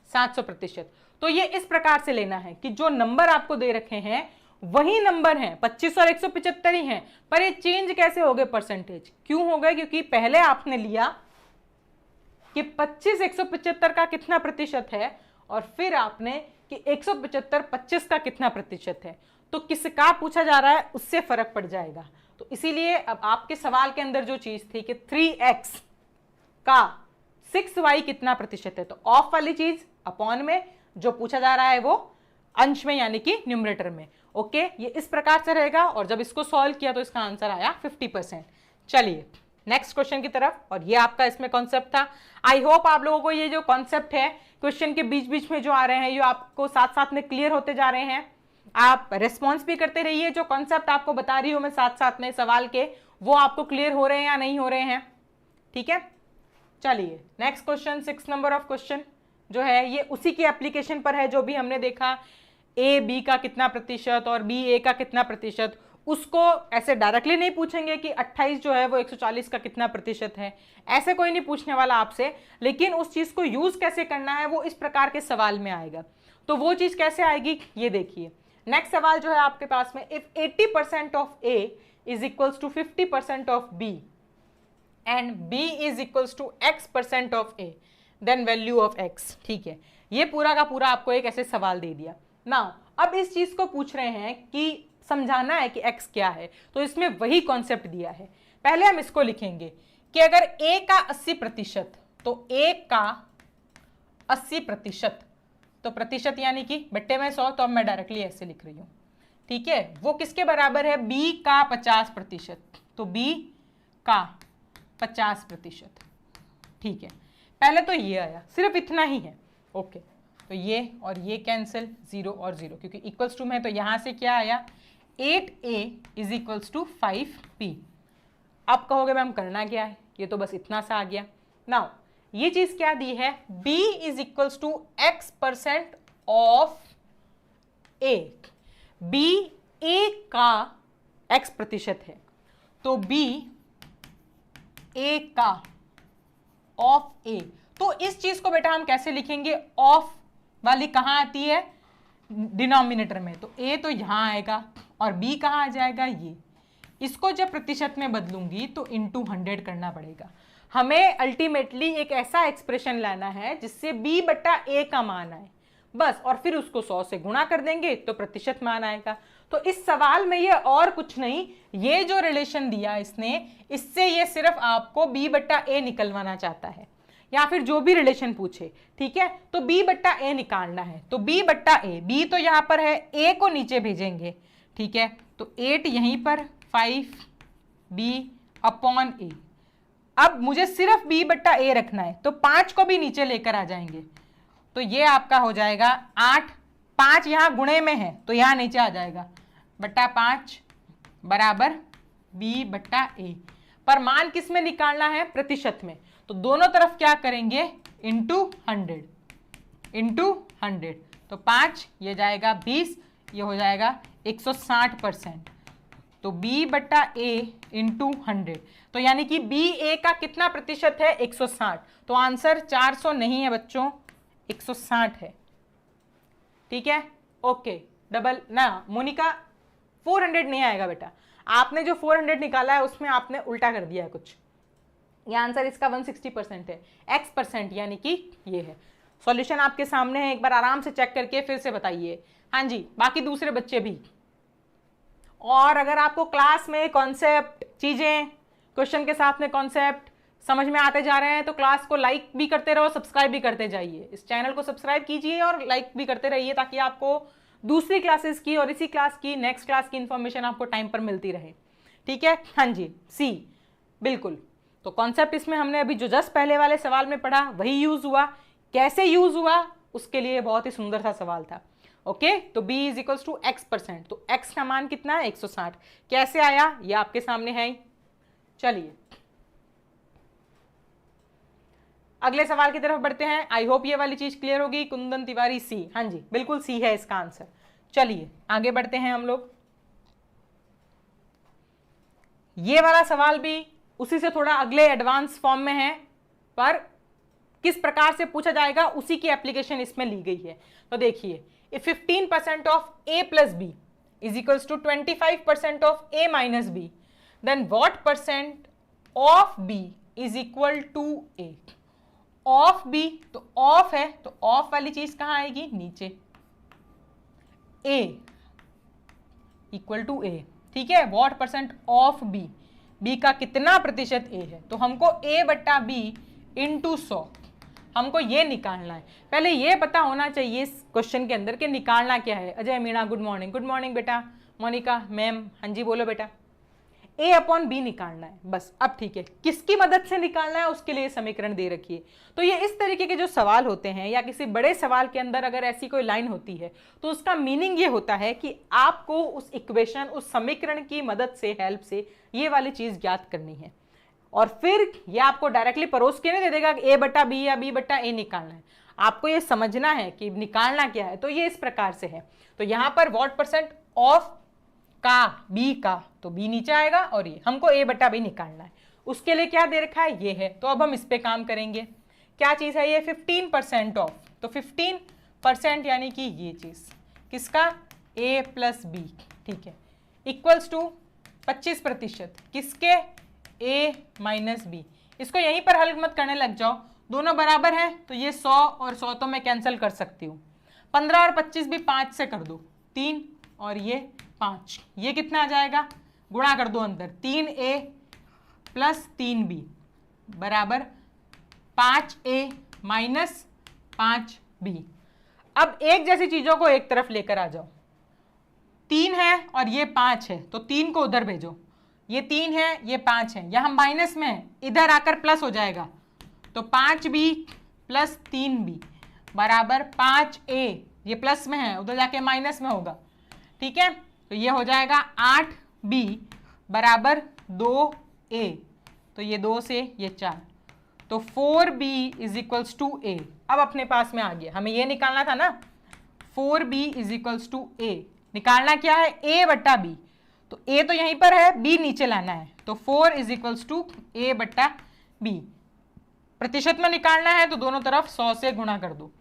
700%। तो ये इस प्रकार से लेना है कि जो नंबर आपको दे रखे हैं वही नंबर हैं, 25 और 175 ही हैं, पर ये चेंज कैसे हो गए परसेंटेज, क्यों हो गए, क्योंकि पहले आपने लिया कि 25 175 का कितना प्रतिशत है और फिर आपने कि 175 25 का कितना प्रतिशत है, तो किसका पूछा जा रहा है उससे फर्क पड़ जाएगा। तो इसीलिए अब आपके सवाल के अंदर जो चीज थी कि 3x का 6y कितना प्रतिशत है, तो ऑफ वाली चीज अपॉन में, जो पूछा जा रहा है वो अंश में यानी कि न्यूमरेटर में। ओके, ये इस प्रकार से रहेगा और जब इसको सॉल्व किया तो इसका आंसर आया 50%। चलिए नेक्स्ट क्वेश्चन की तरफ, और ये आपका इसमें कॉन्सेप्ट था। आई होप आप लोगों को ये जो कॉन्सेप्ट है क्वेश्चन के बीच बीच में जो आ रहे हैं ये आपको साथ साथ में क्लियर होते जा रहे हैं। आप रेस्पॉन्स भी करते रहिए, जो कॉन्सेप्ट आपको बता रही हूँ मैं साथ साथ में सवाल के, वो आपको क्लियर हो रहे हैं या नहीं हो रहे हैं। ठीक है, चलिए next question, 6 number of question जो है ये उसी की एप्लीकेशन पर है जो भी हमने देखा, ए बी का कितना प्रतिशत और बी ए का कितना प्रतिशत। उसको ऐसे डायरेक्टली नहीं पूछेंगे कि 28 जो है वो 140 का कितना प्रतिशत है, ऐसे कोई नहीं पूछने वाला आपसे, लेकिन उस चीज को यूज कैसे करना है वो इस प्रकार के सवाल में आएगा। तो वो चीज कैसे आएगी ये देखिए। नेक्स्ट सवाल जो है आपके पास में, if 80% of a is equals to 50% of b and b is equals to x% of a, then value of x। ठीक है, ये पूरा का पूरा आपको एक ऐसे सवाल दे दिया ना। अब इस चीज को पूछ रहे हैं कि समझाना है कि x क्या है, तो इसमें वही कॉन्सेप्ट दिया है। पहले हम इसको लिखेंगे कि अगर a का 80%, तो a का 80%, तो प्रतिशत यानी कि बट्टे में 100, तो अब मैं डायरेक्टली ऐसे लिख रही हूं। ठीक है, वो किसके बराबर है, b का 50%, तो b का 50%। ठीक है, पहले तो ये आया, सिर्फ इतना ही है। ओके, तो ये और ये कैंसिल, 0 और 0 क्योंकि इक्वल्स टू में, तो यहां से क्या आया 8a is equals to 5b। अब कहोगे मैम करना क्या है, ये तो बस इतना सा आ गया। नाउ ये चीज क्या दी है, b is equals to x% of a। b a का x% है, तो b a का ऑफ a। तो इस चीज को बेटा हम कैसे लिखेंगे, ऑफ वाली कहां आती है, डिनोमिनेटर में, तो a तो यहां आएगा और b कहां आ जाएगा, ये। इसको जब प्रतिशत में बदलूंगी तो इंटू 100 करना पड़ेगा। हमें अल्टीमेटली एक ऐसा एक्सप्रेशन लाना है जिससे b/a का मान आए बस, और फिर उसको 100 से गुणा कर देंगे तो प्रतिशत मान आएगा। तो इस सवाल में ये और कुछ नहीं, ये जो रिलेशन दिया इसने, इससे ये सिर्फ आपको b/a निकलवाना चाहता है। या फिर जो भी रिलेशन पूछे, ठीक है। तो b बट्टा a निकालना है, तो b बट्टा a, b तो यहाँ पर है, a को नीचे भेजेंगे, ठीक है। तो 8 यहीं पर, 5b अपॉन a। अब मुझे सिर्फ b बट्टा a रखना है, तो 5 को भी नीचे लेकर आ जाएंगे, तो ये आपका हो जाएगा 8, 5 यहाँ गुणे में है तो यहाँ नीचे आ जाएगा, बट्टा 5 बराबर b बट्टा a। पर मान किस में निकालना है? प्रतिशत में। तो दोनों तरफ क्या करेंगे? Into 100, into 100। तो 5 ये जाएगा 20, ये हो जाएगा 160%। तो b बट्टा a इंटू 100, तो यानी कि b a का कितना प्रतिशत है? 160। तो आंसर 400 नहीं है बच्चों, 160 है, ठीक है। ओके, डबल ना मोनिका, 400 नहीं आएगा बेटा, आपने जो 400 निकाला है उसमें आपने उल्टा कर दिया है कुछ। ये आंसर इसका 160% है, x%, यानी कि ये है। सॉल्यूशन आपके सामने है, एक बार आराम से चेक करके फिर से बताइए। हाँ जी, बाकी दूसरे बच्चे भी। और अगर आपको क्लास में कॉन्सेप्ट, चीजें क्वेश्चन के साथ में कॉन्सेप्ट समझ में आते जा रहे हैं तो क्लास को लाइक भी करते रहो, सब्सक्राइब भी करते जाइए। इस चैनल को सब्सक्राइब कीजिए और लाइक भी करते रहिए, ताकि आपको दूसरी क्लासेस की और इसी क्लास की, नेक्स्ट क्लास की इंफॉर्मेशन आपको टाइम पर मिलती रहे, ठीक है। हाँ जी, सी बिल्कुल। तो कॉन्सेप्ट इसमें हमने अभी जो जस्ट पहले वाले सवाल में पढ़ा वही यूज हुआ। कैसे यूज हुआ उसके लिए बहुत ही सुंदर सा सवाल था। ओके, तो b is equals to x%, तो x का मान कितना है? 160। कैसे आया ये आपके सामने है। चलिए अगले सवाल की तरफ बढ़ते हैं। आई होप ये वाली चीज क्लियर होगी। कुंदन तिवारी, सी। हाँ जी बिल्कुल सी है इसका आंसर। चलिए आगे बढ़ते हैं हम लोग। ये वाला सवाल भी उसी से थोड़ा अगले एडवांस फॉर्म में है, पर किस प्रकार से पूछा जाएगा उसी की एप्लीकेशन इसमें ली गई है। तो देखिए, if 15% of a plus b is equals to 25% of a minus b, then what percent of b is equal to a। Of b, तो ऑफ है तो ऑफ वाली चीज कहां आएगी? नीचे। a इक्वल टू a, ठीक है। What percent of b, b का कितना प्रतिशत a है? तो हमको a बट्टा b इंटू 100 हमको ये निकालना है। पहले ये पता होना चाहिए इस क्वेश्चन के अंदर कि निकालना क्या है। Ajay Meena, good morning. Good morning बेटा। मोनिका मैम, हाँ जी बोलो बेटा। a अपॉन b निकालना है बस। अब ठीक है, किसकी मदद से निकालना है उसके लिए समीकरण दे रखी है। तो ये इस तरीके के जो सवाल होते हैं, या किसी बड़े सवाल के अंदर अगर ऐसी कोई लाइन होती है तो उसका मीनिंग ये होता है कि आपको उस इक्वेशन, उस समीकरण की मदद से, हेल्प से ये वाली चीज ज्ञात करनी है। और फिर ये आपको डायरेक्टली परोस के नहीं दे देगा कि a बट्टा b या b बट्टा a निकालना है। आपको ये समझना है कि निकालना क्या है। तो ये इस प्रकार से है। तो यहां पर व्हाट परसेंट ऑफ का, b का, तो b नीचे आएगा और ये हमको a बट्टा b निकालना है। उसके लिए क्या दे रखा है? ये है। तो अब हम इस पे काम करेंगे। क्या चीज है ये? 15% ऑफ, तो 15% यानी कि ये चीज किसका? a प्लस b, ठीक है, इक्वल्स टू 25% किसके? a minus b. इसको यहीं पर हल मत करने लग जाओ, दोनों बराबर हैं तो ये 100 और 100 तो मैं कैंसिल कर सकती हूँ। 15 और 25 भी 5 से कर दो, 3 और ये 5, ये कितना आ जाएगा? गुणा कर दो अंदर, 3a प्लस 3b बराबर 5a माइनस 5b। अब एक जैसी चीजों को एक तरफ लेकर आ जाओ। 3 है और ये 5 है, तो 3 को उधर भेजो। ये 3 है, ये 5 है, यहां माइनस में है, इधर आकर प्लस हो जाएगा। तो 5b प्लस 3b बराबर 5a, ये प्लस में है, उधर जाके माइनस में होगा, ठीक है। तो ये हो जाएगा 8b बराबर 2a, तो ये 2 से ये 4, तो 4b is equals to a। अब अपने पास में आ गया, हमें ये निकालना था ना, 4b is equals to a। निकालना क्या है? a बट्टा b, तो a तो यहीं पर है, b नीचे लाना है, तो 4 इज इक्वल्स टू a बट्टा b। प्रतिशत में निकालना है तो दोनों तरफ 100 से गुणा कर दो,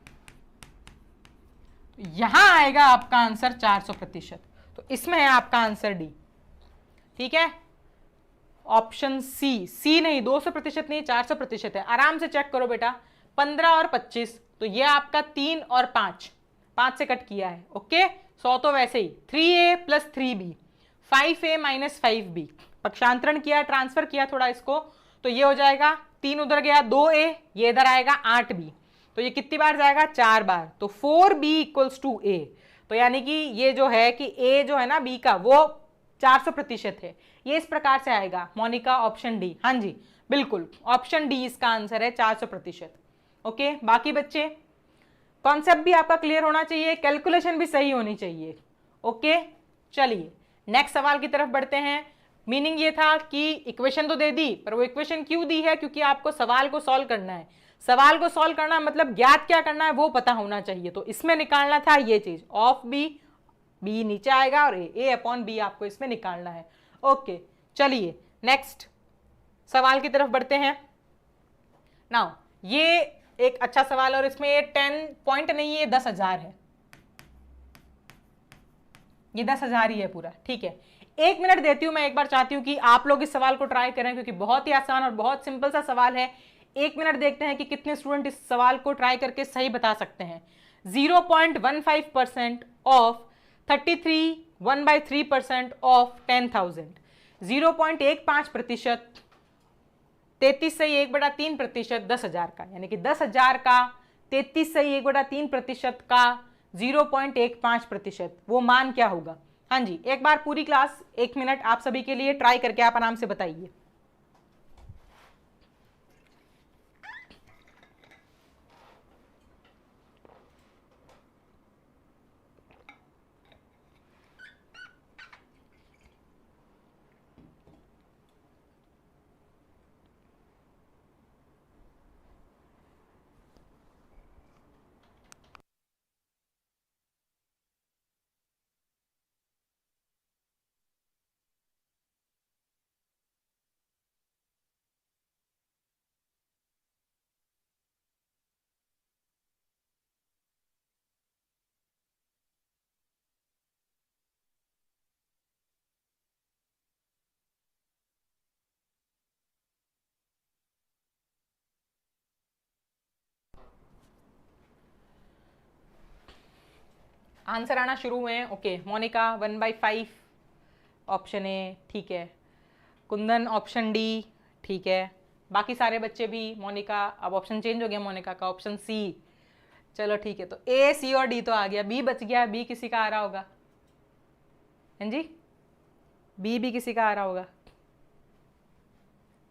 यहां आएगा आपका आंसर 400%। तो इसमें है आपका आंसर डी, ठीक है। ऑप्शन सी, सी नहीं, 200% नहीं, 400% है। आराम से चेक करो बेटा, 15 और 25, तो ये आपका 3 और 5 से कट किया है, ओके। 100 तो वैसे ही, 3a plus 3b, 5a minus 5b, पक्षांतरण किया, ट्रांसफर किया थोड़ा इसको, तो ये हो जाएगा 3 उधर गया, 2a, ये इधर आएगा 8b, तो ये कितनी बार जाएगा, 4 बार, तो 4b इक्वल्स टू a। तो यानी कि ये जो है कि a जो है ना b का वो 400% है, ये इस प्रकार से आएगा। मोनिका ऑप्शन डी, हाँ जी बिल्कुल ऑप्शन डी इसका आंसर है 400%। ओके, बाकी बच्चे कॉन्सेप्ट भी आपका क्लियर होना चाहिए, कैलकुलेशन भी सही होनी चाहिए। ओके चलिए नेक्स्ट सवाल की तरफ बढ़ते हैं। मीनिंग ये था कि इक्वेशन तो दे दी, पर वो इक्वेशन क्यों दी है, क्योंकि आपको सवाल को सॉल्व करना है। सवाल को सॉल्व करना मतलब ज्ञात क्या करना है वो पता होना चाहिए, तो इसमें निकालना था ये चीज, ऑफ बी, बी नीचे आएगा और ए अपॉन बी आपको इसमें निकालना है। ओके चलिए नेक्स्ट सवाल की तरफ बढ़ते हैं। नाउ ये एक अच्छा सवाल, और इसमें ये 10 पॉइंट नहीं है, ये 10,000 है, ये 10,000 ही है पूरा, ठीक है। 1 मिनट देती हूं मैं, एक बार चाहती हूं कि आप लोग इस सवाल को ट्राई करें, क्योंकि बहुत ही आसान और बहुत सिंपल सा सवाल है। 1 मिनट देखते हैं कि कितने स्टूडेंट इस सवाल को ट्राई करके सही बता सकते हैं। 0.15% ऑफ 33 1/3% ऑफ 10,000, 0.15%, 33 सही 1/3% 10,000 का, यानी कि 10,000 का 33 सही 1/3% का 0.15%, वो मान क्या होगा। हाँ जी, एक बार पूरी क्लास 1 मिनट आप सभी के लिए ट्राई करके आप आराम से बताइए। आंसर आना शुरू हुए हैं। ओके, मोनिका 1/5 ऑप्शन ए, ठीक है। कुंदन ऑप्शन डी, ठीक है। बाकी सारे बच्चे भी, मोनिका अब ऑप्शन चेंज हो गया, मोनिका का ऑप्शन सी, चलो ठीक है। तो ए, सी और डी तो आ गया, बी बच गया। बी किसी का आ रहा होगा, हैं जी, बी भी किसी का आ रहा होगा।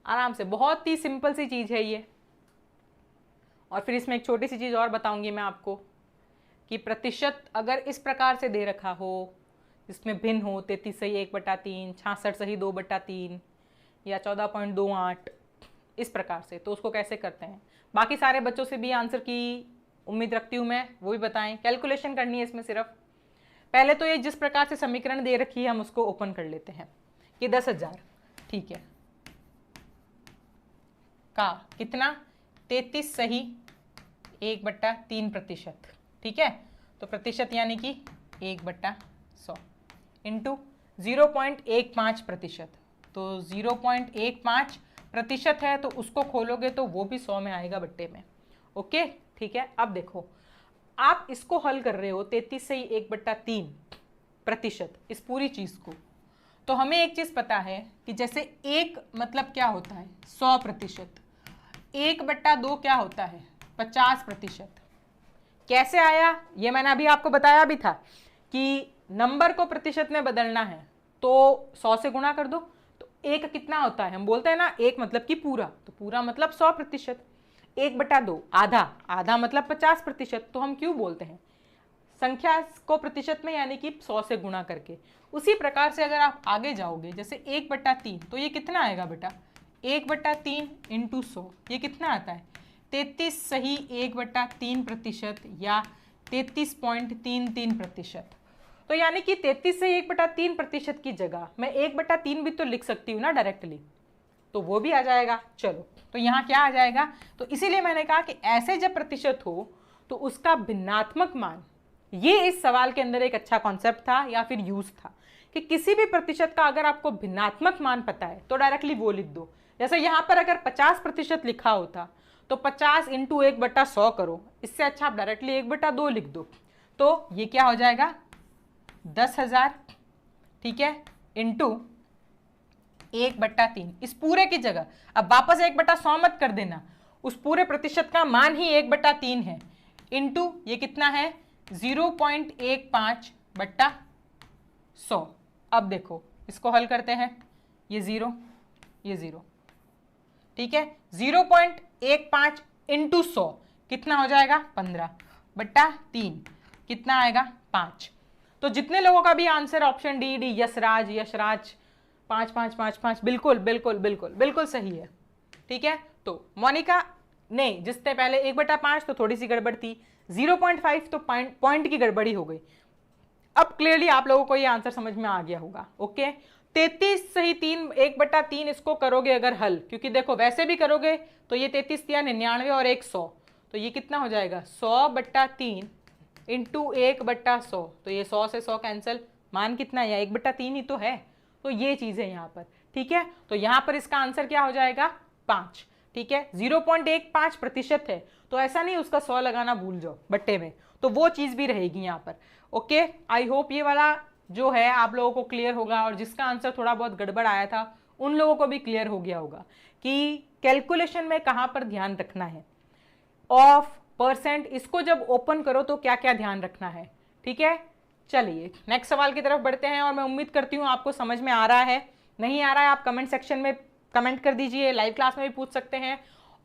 आराम से, बहुत ही सिंपल सी चीज है ये। और फिर इसमें एक छोटी सी चीज और बताऊंगी मैं आपको कि प्रतिशत अगर इस प्रकार से दे रखा हो, इसमें भिन्न हो, 33 सही 1/3, 66 सही 2/3 या 14.28, इस प्रकार से, तो उसको कैसे करते हैं। बाकी सारे बच्चों से भी आंसर की उम्मीद रखती हूँ मैं, वो भी बताएं। कैलकुलेशन करनी है इसमें सिर्फ। पहले तो ये जिस प्रकार से समीकरण दे रखी है हम उसको ओपन कर लेते हैं कि 10,000, ठीक है, का कितना, 33 सही 1/3%, ठीक है। तो प्रतिशत यानी कि 1/100 इंटू 0.15%, तो 0.15% है, तो उसको खोलोगे तो वो भी 100 में आएगा बट्टे में। ओके ठीक है। अब देखो, आप इसको हल कर रहे हो 33 से 1/3%, इस पूरी चीज को, तो हमें एक चीज पता है कि जैसे 1 मतलब क्या होता है 100%, 1/2 क्या होता है 50%। कैसे आया ये मैंने अभी आपको बताया भी था कि नंबर को प्रतिशत में बदलना है तो 100 से गुणा कर दो, तो 1 कितना होता है, हम बोलते हैं ना 1 मतलब कि पूरा, तो पूरा मतलब 100%, 1/2 आधा, आधा मतलब 50%, तो हम क्यों बोलते हैं संख्या को प्रतिशत में, यानी कि 100 से गुणा करके। उसी प्रकार से अगर आप आगे जाओगे, जैसे 1/3, तो ये कितना आएगा बेटा, 1/3 इंटू 100, ये कितना आता है 33 सही 1/3% या 33.33%। तो यानी कि 33 से 1/3% की जगह मैं 1/3 भी तो लिख सकती हूँ ना डायरेक्टली, तो वो भी आ जाएगा। चलो, तो यहाँ क्या आ जाएगा, तो इसीलिए मैंने कहा कि ऐसे जब प्रतिशत हो तो उसका भिन्नात्मक मान, ये इस सवाल के अंदर एक अच्छा कॉन्सेप्ट था या फिर यूज था कि किसी भी प्रतिशत का अगर आपको भिन्नात्मक मान पता है तो डायरेक्टली वो लिख दो। जैसे यहाँ पर अगर 50% लिखा होता तो 50 इंटू 1/100 करो, इससे अच्छा आप डायरेक्टली 1/2 लिख दो, तो ये क्या हो जाएगा 10,000, ठीक है, इंटू 1/3 इस पूरे की जगह, अब वापस 1/100 मत कर देना, उस पूरे प्रतिशत का मान ही 1/3 है, इंटू ये कितना है 0.15/100। अब देखो इसको हल करते हैं, ये 0 ये 0, ठीक है, 0.15 इंटू 100 कितना हो जाएगा 15/3 कितना आएगा 5। तो जितने लोगों का भी answer option D D Yashraj Yashraj 5 5 5 5 बिल्कुल बिल्कुल बिल्कुल बिल्कुल सही है, ठीक है। तो मोनिका ने जिससे पहले 1/5 तो थोड़ी सी गड़बड़ थी, 0.5 तो पॉइंट की गड़बड़ी हो गई। अब क्लियरली आप लोगों को ये आंसर समझ में आ गया होगा। ओके 33 सही 1/3 इसको करोगे अगर हल, क्योंकि देखो वैसे भी करोगे तो ये 33 दिया 99 और 100, तो ये कितना हो जाएगा 100/3 इंटू 1/100, तो ये 100 से 100 कैंसिल, मान कितना है 1/3 ही तो है, तो ये चीज है यहाँ पर, ठीक है। तो यहाँ पर इसका आंसर क्या हो जाएगा 5, ठीक है। 0.15% है, तो ऐसा नहीं उसका 100 लगाना भूल जाओ बट्टे में, तो वो चीज भी रहेगी यहाँ पर। ओके आई होप ये वाला जो है आप लोगों को क्लियर होगा, और जिसका आंसर थोड़ा बहुत गड़बड़ आया था उन लोगों को भी क्लियर हो गया होगा कि कैलकुलेशन में कहाँ पर ध्यान रखना है। ऑफ परसेंट इसको जब ओपन करो तो क्या क्या ध्यान रखना है, ठीक है। चलिए नेक्स्ट सवाल की तरफ बढ़ते हैं, और मैं उम्मीद करती हूँ आपको समझ में आ रहा है, नहीं आ रहा है आप कमेंट सेक्शन में कमेंट कर दीजिए, लाइव क्लास में भी पूछ सकते हैं,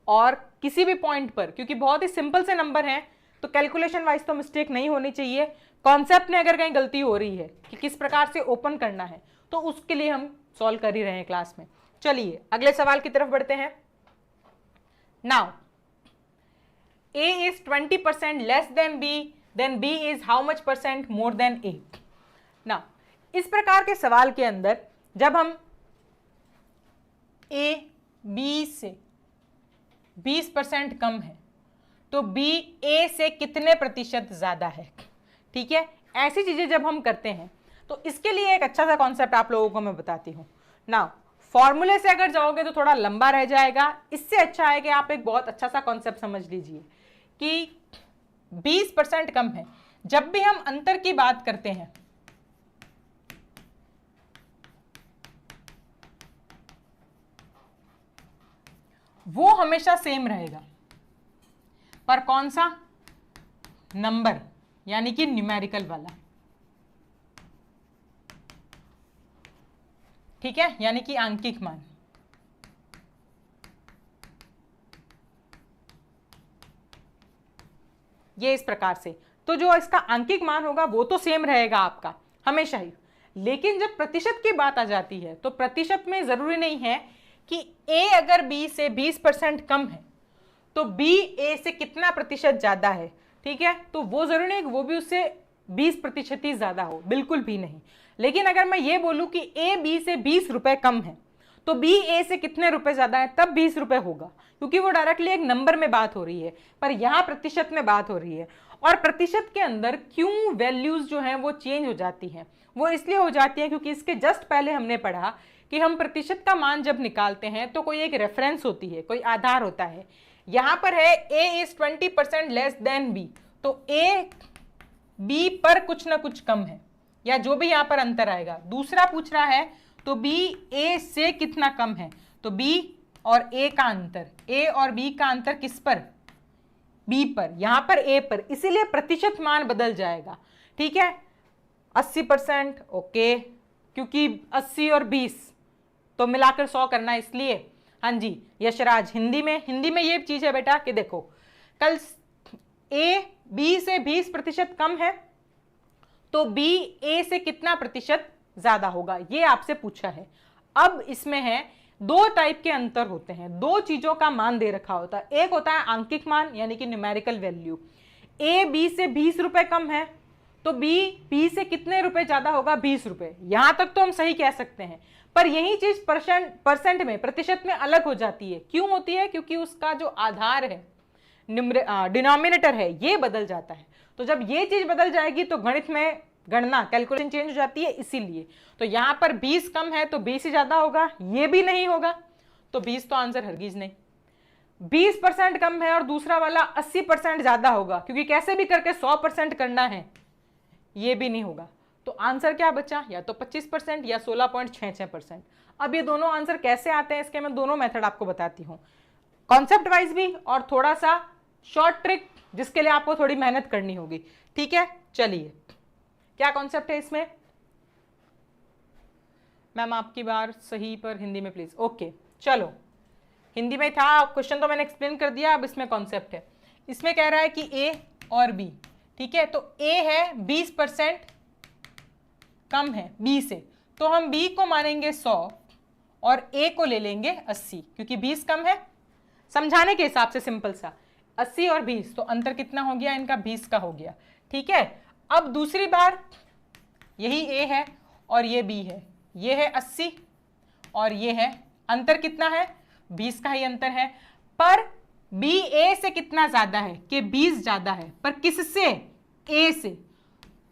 और किसी भी पॉइंट पर, क्योंकि बहुत ही सिंपल से नंबर हैं तो कैलकुलेशन वाइज तो मिस्टेक नहीं होनी चाहिए। कॉन्सेप्ट में अगर कहीं गलती हो रही है कि किस प्रकार से ओपन करना है तो उसके लिए हम सॉल्व कर ही रहे हैं क्लास में। चलिए अगले सवाल की तरफ बढ़ते हैं। Now A is 20% less than B, then B is how much % more than A? Now इस प्रकार के सवाल के अंदर जब हम A B से 20% कम है तो B A से कितने प्रतिशत ज्यादा है, ठीक है। ऐसी चीजें जब हम करते हैं तो इसके लिए एक अच्छा सा कॉन्सेप्ट आप लोगों को मैं बताती हूं। नाउ फॉर्मूले से अगर जाओगे तो थोड़ा लंबा रह जाएगा, इससे अच्छा है कि आप एक बहुत अच्छा सा कॉन्सेप्ट समझ लीजिए कि 20% कम है। जब भी हम अंतर की बात करते हैं वो हमेशा सेम रहेगा, पर कौन सा नंबर, यानी कि न्यूमेरिकल वाला, ठीक है, यानी कि आंकिक मान। ये इस प्रकार से, तो जो इसका आंकिक मान होगा वो तो सेम रहेगा आपका हमेशा ही, लेकिन जब प्रतिशत की बात आ जाती है तो प्रतिशत में जरूरी नहीं है कि A अगर B से 20% कम है तो B A से कितना प्रतिशत ज्यादा है, ठीक है। तो वो जरूरी नहीं कि वो भी उससे 20% ही ज्यादा हो, बिल्कुल भी नहीं। लेकिन अगर मैं ये बोलूं कि A B से 20 रुपए कम है तो B A से कितने रुपए ज्यादा है, तब 20 रुपए होगा, क्योंकि वो डायरेक्टली एक नंबर में बात हो रही है, पर यहां प्रतिशत में बात हो रही है। और प्रतिशत के अंदर क्यों वैल्यूज जो हैं वो चेंज हो जाती हैं, वो इसलिए हो जाती है क्योंकि इसके जस्ट पहले हमने पढ़ा कि हम प्रतिशत का मान जब निकालते हैं तो कोई एक रेफरेंस होती है, कोई आधार होता है। यहां पर है A is 20% less than B, तो A B पर कुछ ना कुछ कम है, या जो भी यहां पर अंतर आएगा। दूसरा पूछ रहा है तो B A से कितना कम है, तो B और A का अंतर, A और B का अंतर किस पर, B पर, यहां पर A पर, इसीलिए प्रतिशत मान बदल जाएगा, ठीक है। 80% ओके, क्योंकि 80 और 20 तो मिलाकर 100 करना, इसलिए हाँ जी यशराज। हिंदी में ये चीज है बेटा कि देखो कल A B से 20% कम है तो B A से कितना प्रतिशत ज्यादा होगा, ये आपसे पूछा है। अब इसमें है दो टाइप के अंतर होते हैं, दो चीजों का मान दे रखा होता है। एक होता है आंकिक मान यानी कि न्यूमेरिकल वैल्यू। A B से 20 रुपए कम है तो B से कितने रुपए ज्यादा होगा, 20 रुपए। यहां तक तो हम सही कह सकते हैं, पर यही चीज परसेंट में, प्रतिशत में अलग हो जाती है। क्यों होती है, क्योंकि उसका जो आधार है, डिनोमिनेटर है, ये बदल जाता है। तो जब ये चीज बदल जाएगी तो गणित में गणना कैलकुलेशन चेंज हो जाती है, इसीलिए। तो यहां पर 20 कम है तो 20 ही ज्यादा होगा, ये भी नहीं होगा, तो 20 तो आंसर हरगिज नहीं। 20% कम है और दूसरा वाला 80% ज्यादा होगा, क्योंकि कैसे भी करके 100% करना है, ये भी नहीं होगा। तो आंसर क्या बचा, या तो 25% या 16.66%। अब ये दोनों आंसर कैसे आते हैं इसके मैं दोनों मेथड आपको बताती हूँ, कॉन्सेप्ट वाइज भी और थोड़ा सा शॉर्ट ट्रिक जिसके लिए आपको थोड़ी मेहनत करनी होगी। ठीक है, चलिए क्या कॉन्सेप्ट है इसमें, मैम आपकी बार सही पर हिंदी में प्लीज। ओके चलो, हिंदी में था, क्वेश्चन तो मैंने एक्सप्लेन कर दिया, अब इसमें कॉन्सेप्ट है। इसमें कह रहा है कि ए और बी, ठीक है, तो ए है 20% कम है बी से, तो हम बी को मानेंगे 100 और ए को ले लेंगे 80, क्योंकि 20 कम है। समझाने के हिसाब से सिंपल सा, 80 और 20, तो अंतर कितना हो गया इनका, 20 का हो गया। ठीक है, अब दूसरी बार यही ए है और ये बी है, ये है 80 और ये है, अंतर कितना है, 20 का ही अंतर है, पर बी ए से कितना ज्यादा है कि 20 ज्यादा है, पर किससे, ए से,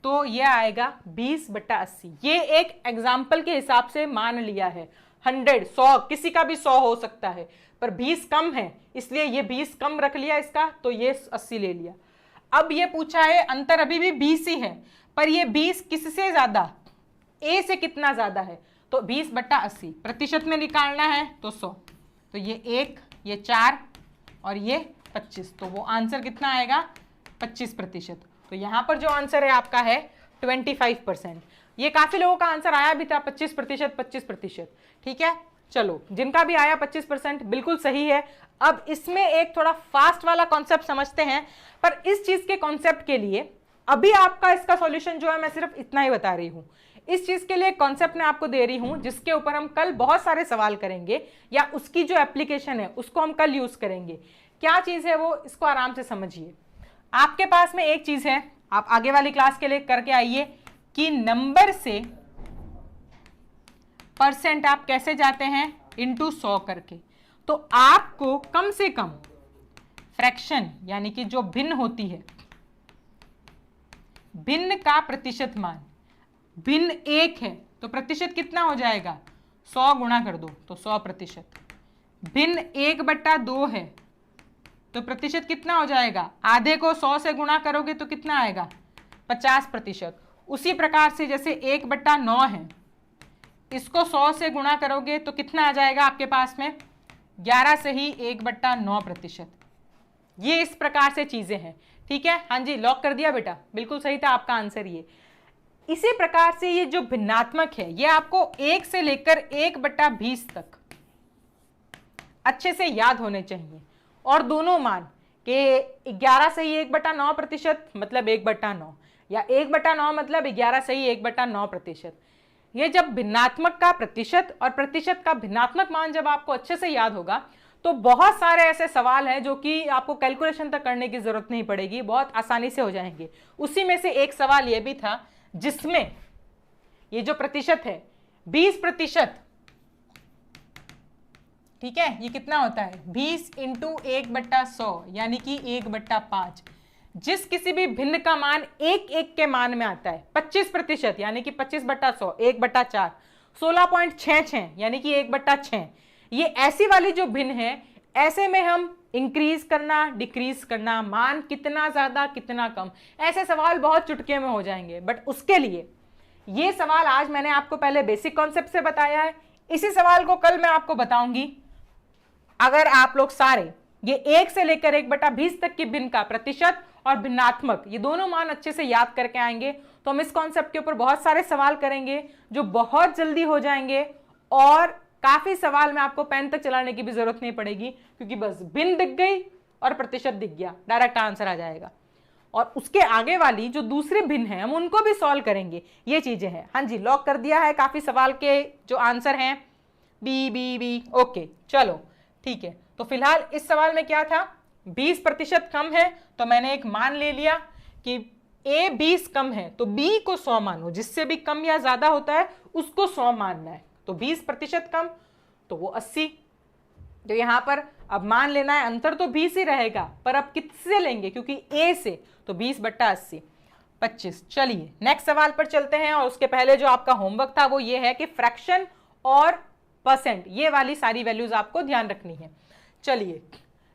तो ये आएगा 20/80। ये एक एग्जाम्पल के हिसाब से मान लिया है, 100 100 किसी का भी 100 हो सकता है, पर 20 कम है इसलिए ये 20 कम रख लिया इसका, तो ये 80 ले लिया। अब ये पूछा है अंतर अभी भी 20 ही है, पर ये 20 किससे ज्यादा, ए से कितना ज्यादा है, तो 20/80 प्रतिशत में निकालना है तो 100, तो ये 1, ये 4 और ये 25, तो वो आंसर कितना आएगा 25%। तो यहां पर जो आंसर है आपका है 25%। ये काफी लोगों का आंसर आया भी था 25%, 25%। ठीक है, चलो जिनका भी आया 25% बिल्कुल सही है। अब इसमें एक थोड़ा फास्ट वाला कॉन्सेप्ट समझते हैं, पर इस चीज के कॉन्सेप्ट के लिए अभी आपका इसका सॉल्यूशन जो है मैं सिर्फ इतना ही बता रही हूं। इस चीज के लिए कॉन्सेप्ट मैं आपको दे रही हूं जिसके ऊपर हम कल बहुत सारे सवाल करेंगे, या उसकी जो एप्लीकेशन है उसको हम कल यूज करेंगे। क्या चीज है वो, इसको आराम से समझिए। आपके पास में एक चीज है, आप आगे वाली क्लास के लिए करके आइए कि नंबर से परसेंट आप कैसे जाते हैं, इंटू 100 करके। तो आपको कम से कम फ्रैक्शन यानी कि जो भिन्न होती है, भिन्न का प्रतिशत मान, भिन्न 1 है तो प्रतिशत कितना हो जाएगा, 100 गुणा कर दो तो 100%। भिन्न 1/2 है तो प्रतिशत कितना हो जाएगा, आधे को 100 से गुणा करोगे तो कितना आएगा 50%। उसी प्रकार से जैसे 1/9 है, इसको 100 से गुणा करोगे तो कितना आ जाएगा आपके पास में 11 से ही 1/9%। ये इस प्रकार से चीजें हैं। ठीक है, हाँ जी लॉक कर दिया बेटा, बिल्कुल सही था आपका आंसर ये। इसी प्रकार से ये जो भिन्नात्मक है ये आपको 1 से लेकर 1/20 तक अच्छे से याद होने चाहिए, और दोनों मान के 11 से ही 1/9% मतलब 1/9, या 1/9 मतलब 11 से ही 1/9%। ये जब भिन्नात्मक का प्रतिशत और प्रतिशत का भिन्नात्मक मान जब आपको अच्छे से याद होगा तो बहुत सारे ऐसे सवाल हैं जो कि आपको कैलकुलेशन तक करने की जरूरत नहीं पड़ेगी, बहुत आसानी से हो जाएंगे। उसी में से एक सवाल ये भी था जिसमें ये जो प्रतिशत है 20%, ठीक है, ये कितना होता है 20 × 1/100 यानी कि 1/5। जिस किसी भी भिन्न का मान 1 के मान में आता है, 25% यानी कि 25/100, 1/4, 16.66 यानी कि 1/6। ये ऐसी वाली जो भिन्न है, ऐसे में हम इंक्रीज करना, डिक्रीज करना, मान कितना ज्यादा कितना कम, ऐसे सवाल बहुत चुटकी में हो जाएंगे। बट उसके लिए ये सवाल आज मैंने आपको पहले बेसिक कॉन्सेप्ट से बताया है, इसी सवाल को कल मैं आपको बताऊंगी। अगर आप लोग सारे ये 1 से लेकर 1/20 तक की भिन्न का प्रतिशत और भिन्नात्मक ये दोनों मान अच्छे से याद करके आएंगे तो हम इस कॉन्सेप्ट के ऊपर बहुत सारे सवाल करेंगे जो बहुत जल्दी हो जाएंगे, और काफी सवाल में आपको पेन तक चलाने की भी जरूरत नहीं पड़ेगी, क्योंकि बस भिन्न दिख गई और प्रतिशत दिख गया, डायरेक्ट आंसर आ जाएगा। और उसके आगे वाली जो दूसरी भिन्न है हम उनको भी सॉल्व करेंगे, ये चीजें हैं। हाँ जी लॉक कर दिया है, काफी सवाल के जो आंसर हैं बी बी बी। ओके चलो ठीक है, तो फिलहाल इस सवाल में क्या था, 20% कम है तो मैंने एक मान ले लिया कि A 20 कम है तो B को 100 मानो, जिससे भी कम या ज्यादा होता है उसको 100 मानना है। तो 20% कम तो वो 80। तो यहां पर अब मान लेना है, अंतर तो 20 ही रहेगा, पर अब किससे लेंगे, क्योंकि A से, तो 20/80 25। चलिए नेक्स्ट सवाल पर चलते हैं, और उसके पहले जो आपका होमवर्क था वो ये है कि फ्रैक्शन और परसेंट ये वाली सारी वैल्यूज आपको ध्यान रखनी है। चलिए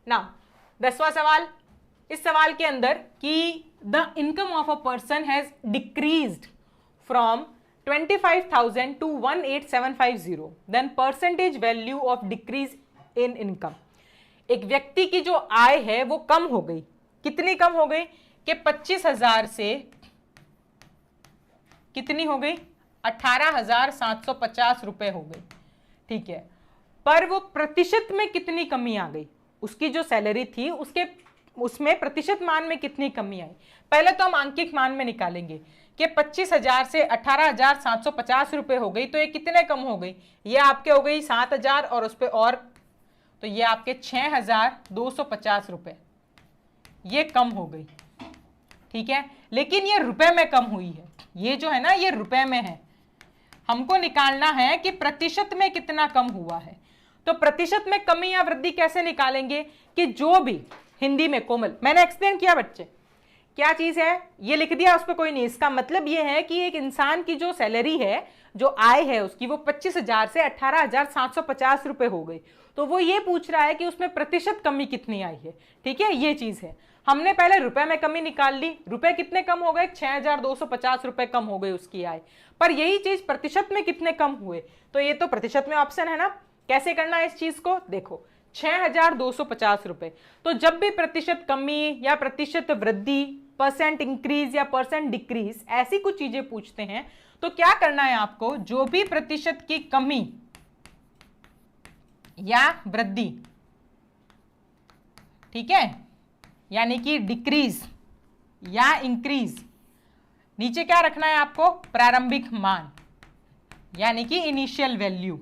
ना 10वां सवाल, इस सवाल के अंदर कि the income of a person has decreased from 25,000 to 18,750, then percentage value of decrease in income. एक व्यक्ति की जो आय है वो कम हो गई, कितनी कम हो गई कि 25,000 से कितनी हो गई, 18,750 रुपए हो गई, ठीक है। पर वो प्रतिशत में कितनी कमी आ गई, उसकी जो सैलरी थी उसमें प्रतिशत मान में कितनी कमी आई। पहले तो हम आंकिक मान में निकालेंगे कि 25,000 से 18,750 रुपए हो गई, तो ये कितने कम हो गई, ये आपके हो गई 7,000 और उस पर और, तो ये आपके 6,250 रुपए ये कम हो गई, ठीक है। लेकिन ये रुपए में कम हुई है, ये जो है ना ये रुपए में है, हमको निकालना है कि प्रतिशत में कितना कम हुआ है। तो प्रतिशत में कमी या वृद्धि कैसे निकालेंगे कि जो भी, हिंदी में कोमल मैंने एक्सप्लेन किया बच्चे, क्या चीज है ये लिख दिया, उस पर कोई नहीं। इसका मतलब ये है कि एक इंसान की जो सैलरी है, जो आय है उसकी, वो 25,000 से 18,750 रुपए हो गई, तो वो ये पूछ रहा है कि उसमें प्रतिशत कमी कितनी आई है, ठीक है, ये चीज है। हमने पहले रुपए में कमी निकाल ली, रुपए कितने कम हो गए, 6,250 रुपए कम हो गए उसकी आय, पर यही चीज प्रतिशत में कितने कम हुए, तो ये तो प्रतिशत में ऑप्शन है ना। कैसे करना है इस चीज को, देखो 6,250 रुपए, तो जब भी प्रतिशत कमी या प्रतिशत वृद्धि, परसेंट इंक्रीज या परसेंट डिक्रीज, ऐसी कुछ चीजें पूछते हैं, तो क्या करना है आपको, जो भी प्रतिशत की कमी या वृद्धि, ठीक है, यानी कि डिक्रीज या इंक्रीज, नीचे क्या रखना है आपको, प्रारंभिक मान यानी कि इनिशियल वैल्यू,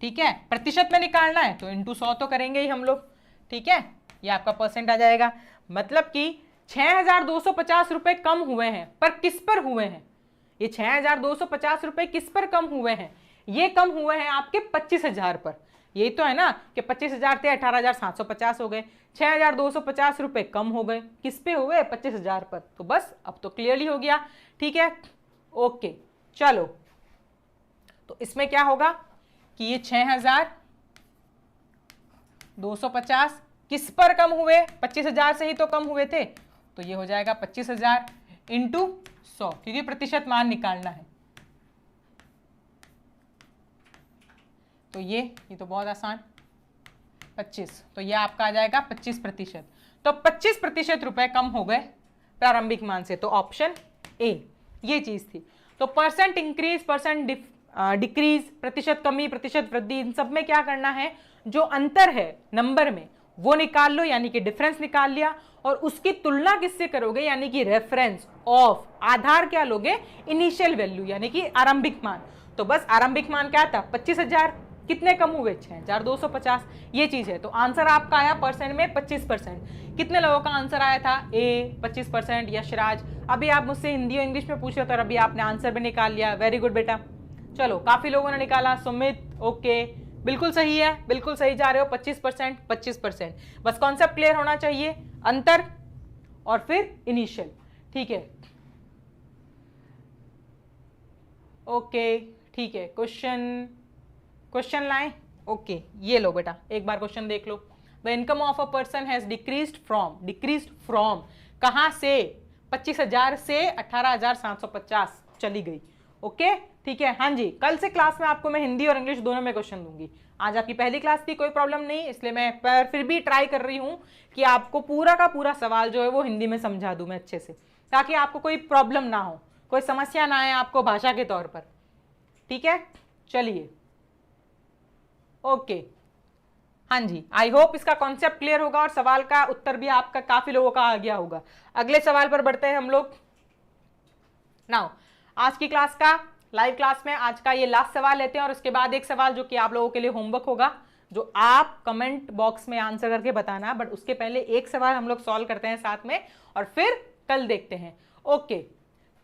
ठीक है। प्रतिशत में निकालना है तो इंटू 100 तो करेंगे ही हम लोग, ठीक है, ये आपका परसेंट आ जाएगा। मतलब कि 6,250 रुपए कम हुए हैं, पर किस पर हुए हैं, ये 6,250 रुपए किस पर कम हुए हैं, ये कम हुए हैं आपके 25,000 पर। यही तो है ना कि 25,000 थे 18,750 हो गए, 6,250 रुपए कम हो गए, किस पे हुए, 25,000 पर। तो बस अब तो क्लियरली हो गया, ठीक है, ओके। चलो, तो इसमें क्या होगा कि ये 6,250 किस पर कम हुए, 25,000 से ही तो कम हुए थे, तो ये हो जाएगा 25,000 इंटू 100, क्योंकि प्रतिशत मान निकालना है। तो ये तो बहुत आसान, 25, तो ये आपका आ जाएगा 25%। तो 25% रुपए कम हो गए प्रारंभिक मान से, तो ऑप्शन ए ये चीज थी। तो परसेंट इंक्रीज, परसेंट डिक्रीज, प्रतिशत कमी, प्रतिशत वृद्धि, इन सब में क्या करना है, जो अंतर है नंबर में वो निकाल लो, यानी कि डिफरेंस निकाल लिया, और उसकी तुलना किससे करोगे, यानी कि रेफरेंस ऑफ, आधार क्या लोगे, इनिशियल वैल्यू यानी कि आरंभिक मान। तो बस आरंभिक मान क्या था, 25,000, कितने कम हुए, 6,250, ये चीज है। तो आंसर आपका आया परसेंट में 25%। कितने लोगों का आंसर आया था, ए 25%, यशराज। अभी आप मुझसे हिंदी और इंग्लिश में पूछ रहे थे और अभी आपने आंसर भी निकाल लिया, वेरी गुड बेटा। चलो, काफी लोगों ने निकाला, सुमित ओके, बिल्कुल सही है, बिल्कुल सही जा रहे हो, 25%, 25%। बस कॉन्सेप्ट क्लियर होना चाहिए, अंतर और फिर इनिशियल, ठीक है, ओके, ठीक है। क्वेश्चन लाएं, ओके, ये लो बेटा, एक बार क्वेश्चन देख लो। The income of a person has decreased from कहां से, 25,000 से 18,750 चली गई, ओके, ठीक है। हाँ जी, कल से क्लास में आपको मैं हिंदी और इंग्लिश दोनों में क्वेश्चन दूंगी। आज आपकी पहली क्लास थी, कोई प्रॉब्लम नहीं, इसलिए मैं पर फिर भी ट्राई कर रही हूं कि आपको पूरा का पूरा सवाल जो है वो हिंदी में समझा दूं मैं अच्छे से, ताकि आपको कोई प्रॉब्लम ना हो, कोई समस्या ना आए आपको भाषा के तौर पर, ठीक है। चलिए, ओके, हाँ जी, आई होप इसका कॉन्सेप्ट क्लियर होगा और सवाल का उत्तर भी आपका काफी लोगों का आ गया होगा। अगले सवाल पर बढ़ते हैं हम लोग। नाउ, आज की क्लास का, लाइव क्लास में आज का ये लास्ट सवाल लेते हैं और उसके बाद एक सवाल जो कि आप लोगों के लिए होमवर्क होगा, जो आप कमेंट बॉक्स में आंसर करके बताना, बट उसके पहले एक सवाल हम लोग सॉल्व करते हैं साथ में और फिर कल देखते हैं, ओके।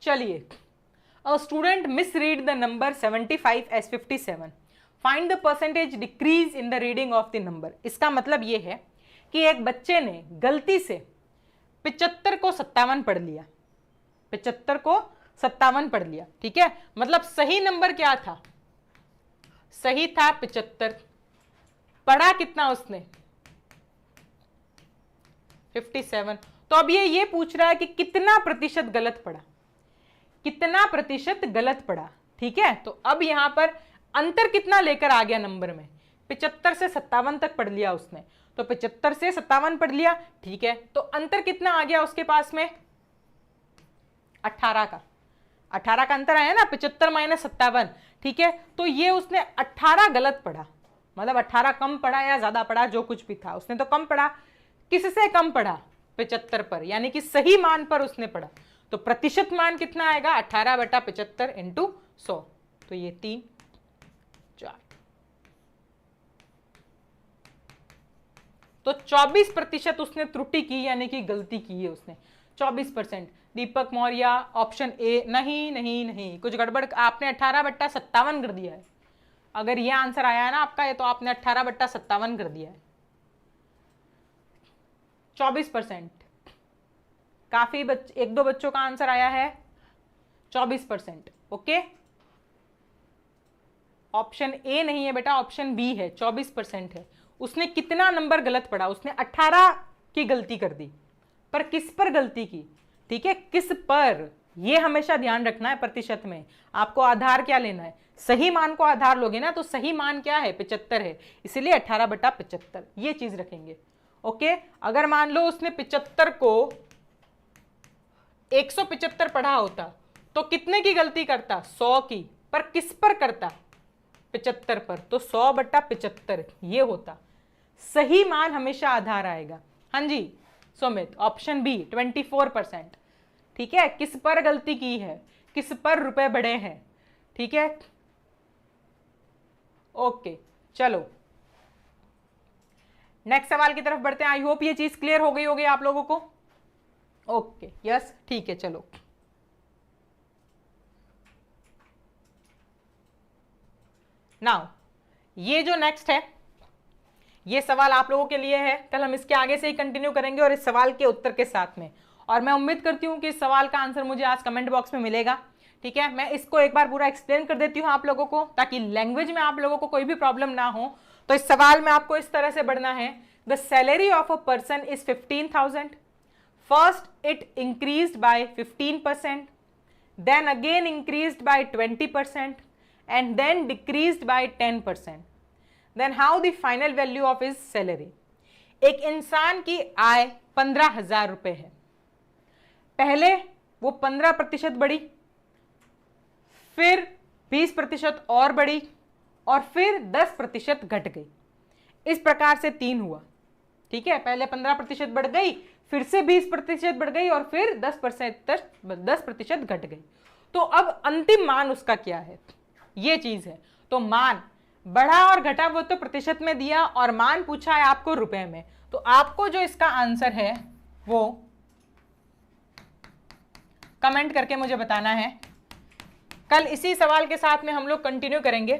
चलिए, a student misread the number 75 as 57, find the percentage decrease in the reading of the number. इसका मतलब ये है कि एक बच्चे ने गलती से 75 को 57 पढ़ लिया, 75 को 57 पढ़ लिया, ठीक है। मतलब सही नंबर क्या था, सही था 75, पढ़ा कितना उसने, 57, तो अब ये पूछ रहा है कि कितना प्रतिशत गलत पड़ा, कितना प्रतिशत गलत पड़ा। ठीक है, तो अब यहां पर अंतर कितना लेकर आ गया नंबर में, 75 से 57 तक पढ़ लिया उसने, तो 75 से 57 पढ़ लिया। ठीक है, तो अंतर कितना आ गया उसके पास में, 18 का, 18 का अंतर आया ना, 75 माइनस 57। ठीक है, तो ये उसने 18 गलत पढ़ा, मतलब 18 कम पढ़ा या ज्यादा पढ़ा, जो कुछ भी था उसने तो कम पढ़ा। किससे कम पढ़ा, 75 पर, यानी कि सही मान पर उसने पढ़ा। तो प्रतिशत मान कितना आएगा, 18/75 इंटू 100, तो ये 3 4, तो 24% उसने त्रुटि की, यानी कि गलती की है उसने 24%। दीपक मौर्य ऑप्शन ए, नहीं नहीं नहीं, कुछ गड़बड़, आपने 18/57 कर दिया है। अगर ये आंसर आया है ना आपका, ये तो आपने 18/57 कर दिया है। 24%, काफी एक दो बच्चों का आंसर आया है 24%। ओके, ऑप्शन ए नहीं है बेटा, ऑप्शन बी है, 24% है। उसने कितना नंबर गलत पढ़ा, उसने 18 की गलती कर दी, पर किस पर गलती की, ठीक है, किस पर, ये हमेशा ध्यान रखना है। प्रतिशत में आपको आधार क्या लेना है, सही मान को आधार लोगे ना, तो सही मान क्या है, 75 है, इसीलिए 18/75, ये चीज रखेंगे। ओके, अगर मान लो उसने 75 को 175 पढ़ा होता तो कितने की गलती करता, 100 की, पर किस पर करता, 75 पर, तो 100/75 ये होता। सही मान हमेशा आधार आएगा। हाँ जी सुमित, ऑप्शन बी 24%। ठीक है, किस पर गलती की है, किस पर रुपए बढ़े हैं। ठीक है, ओके चलो नेक्स्ट सवाल की तरफ बढ़ते हैं। आई होप ये चीज क्लियर हो गई होगी आप लोगों को। ओके यस ठीक है, चलो नाउ ये जो नेक्स्ट है, ये सवाल आप लोगों के लिए है। कल हम इसके आगे से ही कंटिन्यू करेंगे और इस सवाल के उत्तर के साथ में, और मैं उम्मीद करती हूं कि इस सवाल का आंसर मुझे आज कमेंट बॉक्स में मिलेगा। ठीक है, मैं इसको एक बार पूरा एक्सप्लेन कर देती हूं आप लोगों को, ताकि लैंग्वेज में आप लोगों को कोई भी प्रॉब्लम ना हो। तो इस सवाल में आपको इस तरह से बढ़ना है, the salary of a person is 15,000, first it increased by 15%, then again increased by 20% and then decreased by 10%. Then how the final value of his salary? एक इंसान की आय 15,000 रुपए है, पहले वो 15% बढ़ी, फिर 20% और बढ़ी, और फिर 10% घट गई। इस प्रकार से 3 हुआ। ठीक है, पहले 15% बढ़ गई, फिर से 20% बढ़ गई, और फिर 10% घट गई। तो अब अंतिम मान उसका क्या है, ये चीज है। तो मान बढ़ा और घटा वो तो प्रतिशत में दिया, और मान पूछा है आपको रुपए में। तो आपको जो इसका आंसर है वो कमेंट करके मुझे बताना है। कल इसी सवाल के साथ में हम लोग कंटिन्यू करेंगे।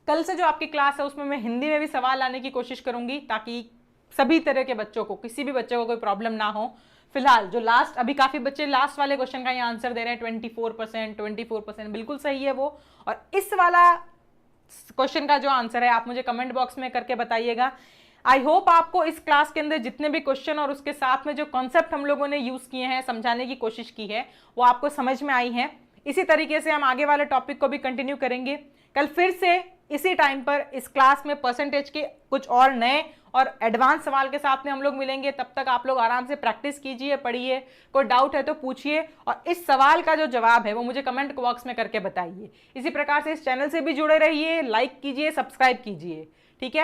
कल से जो आपकी क्लास है उसमें मैं हिंदी में भी सवाल लाने की कोशिश करूंगी, ताकि सभी तरह के बच्चों को, किसी भी बच्चे को कोई प्रॉब्लम ना हो। फिलहाल जो लास्ट, अभी काफी बच्चे लास्ट वाले क्वेश्चन का ही आंसर दे रहे हैं, 24%, बिल्कुल सही है वो। और इस वाला क्वेश्चन का जो आंसर है आप मुझे कमेंट बॉक्स में करके बताइएगा। आई होप आपको इस क्लास के अंदर जितने भी क्वेश्चन और उसके साथ में जो कॉन्सेप्ट हम लोगों ने यूज किए हैं, समझाने की कोशिश की है, वो आपको समझ में आई है। इसी तरीके से हम आगे वाले टॉपिक को भी कंटिन्यू करेंगे। कल फिर से इसी टाइम पर इस क्लास में परसेंटेज के कुछ और नए और एडवांस सवाल के साथ में हम लोग मिलेंगे। तब तक आप लोग आराम से प्रैक्टिस कीजिए, पढ़िए, कोई डाउट है तो पूछिए, और इस सवाल का जो जवाब है वो मुझे कमेंट बॉक्स में करके बताइए। इसी प्रकार से इस चैनल से भी जुड़े रहिए, लाइक कीजिए, सब्सक्राइब कीजिए। ठीक है।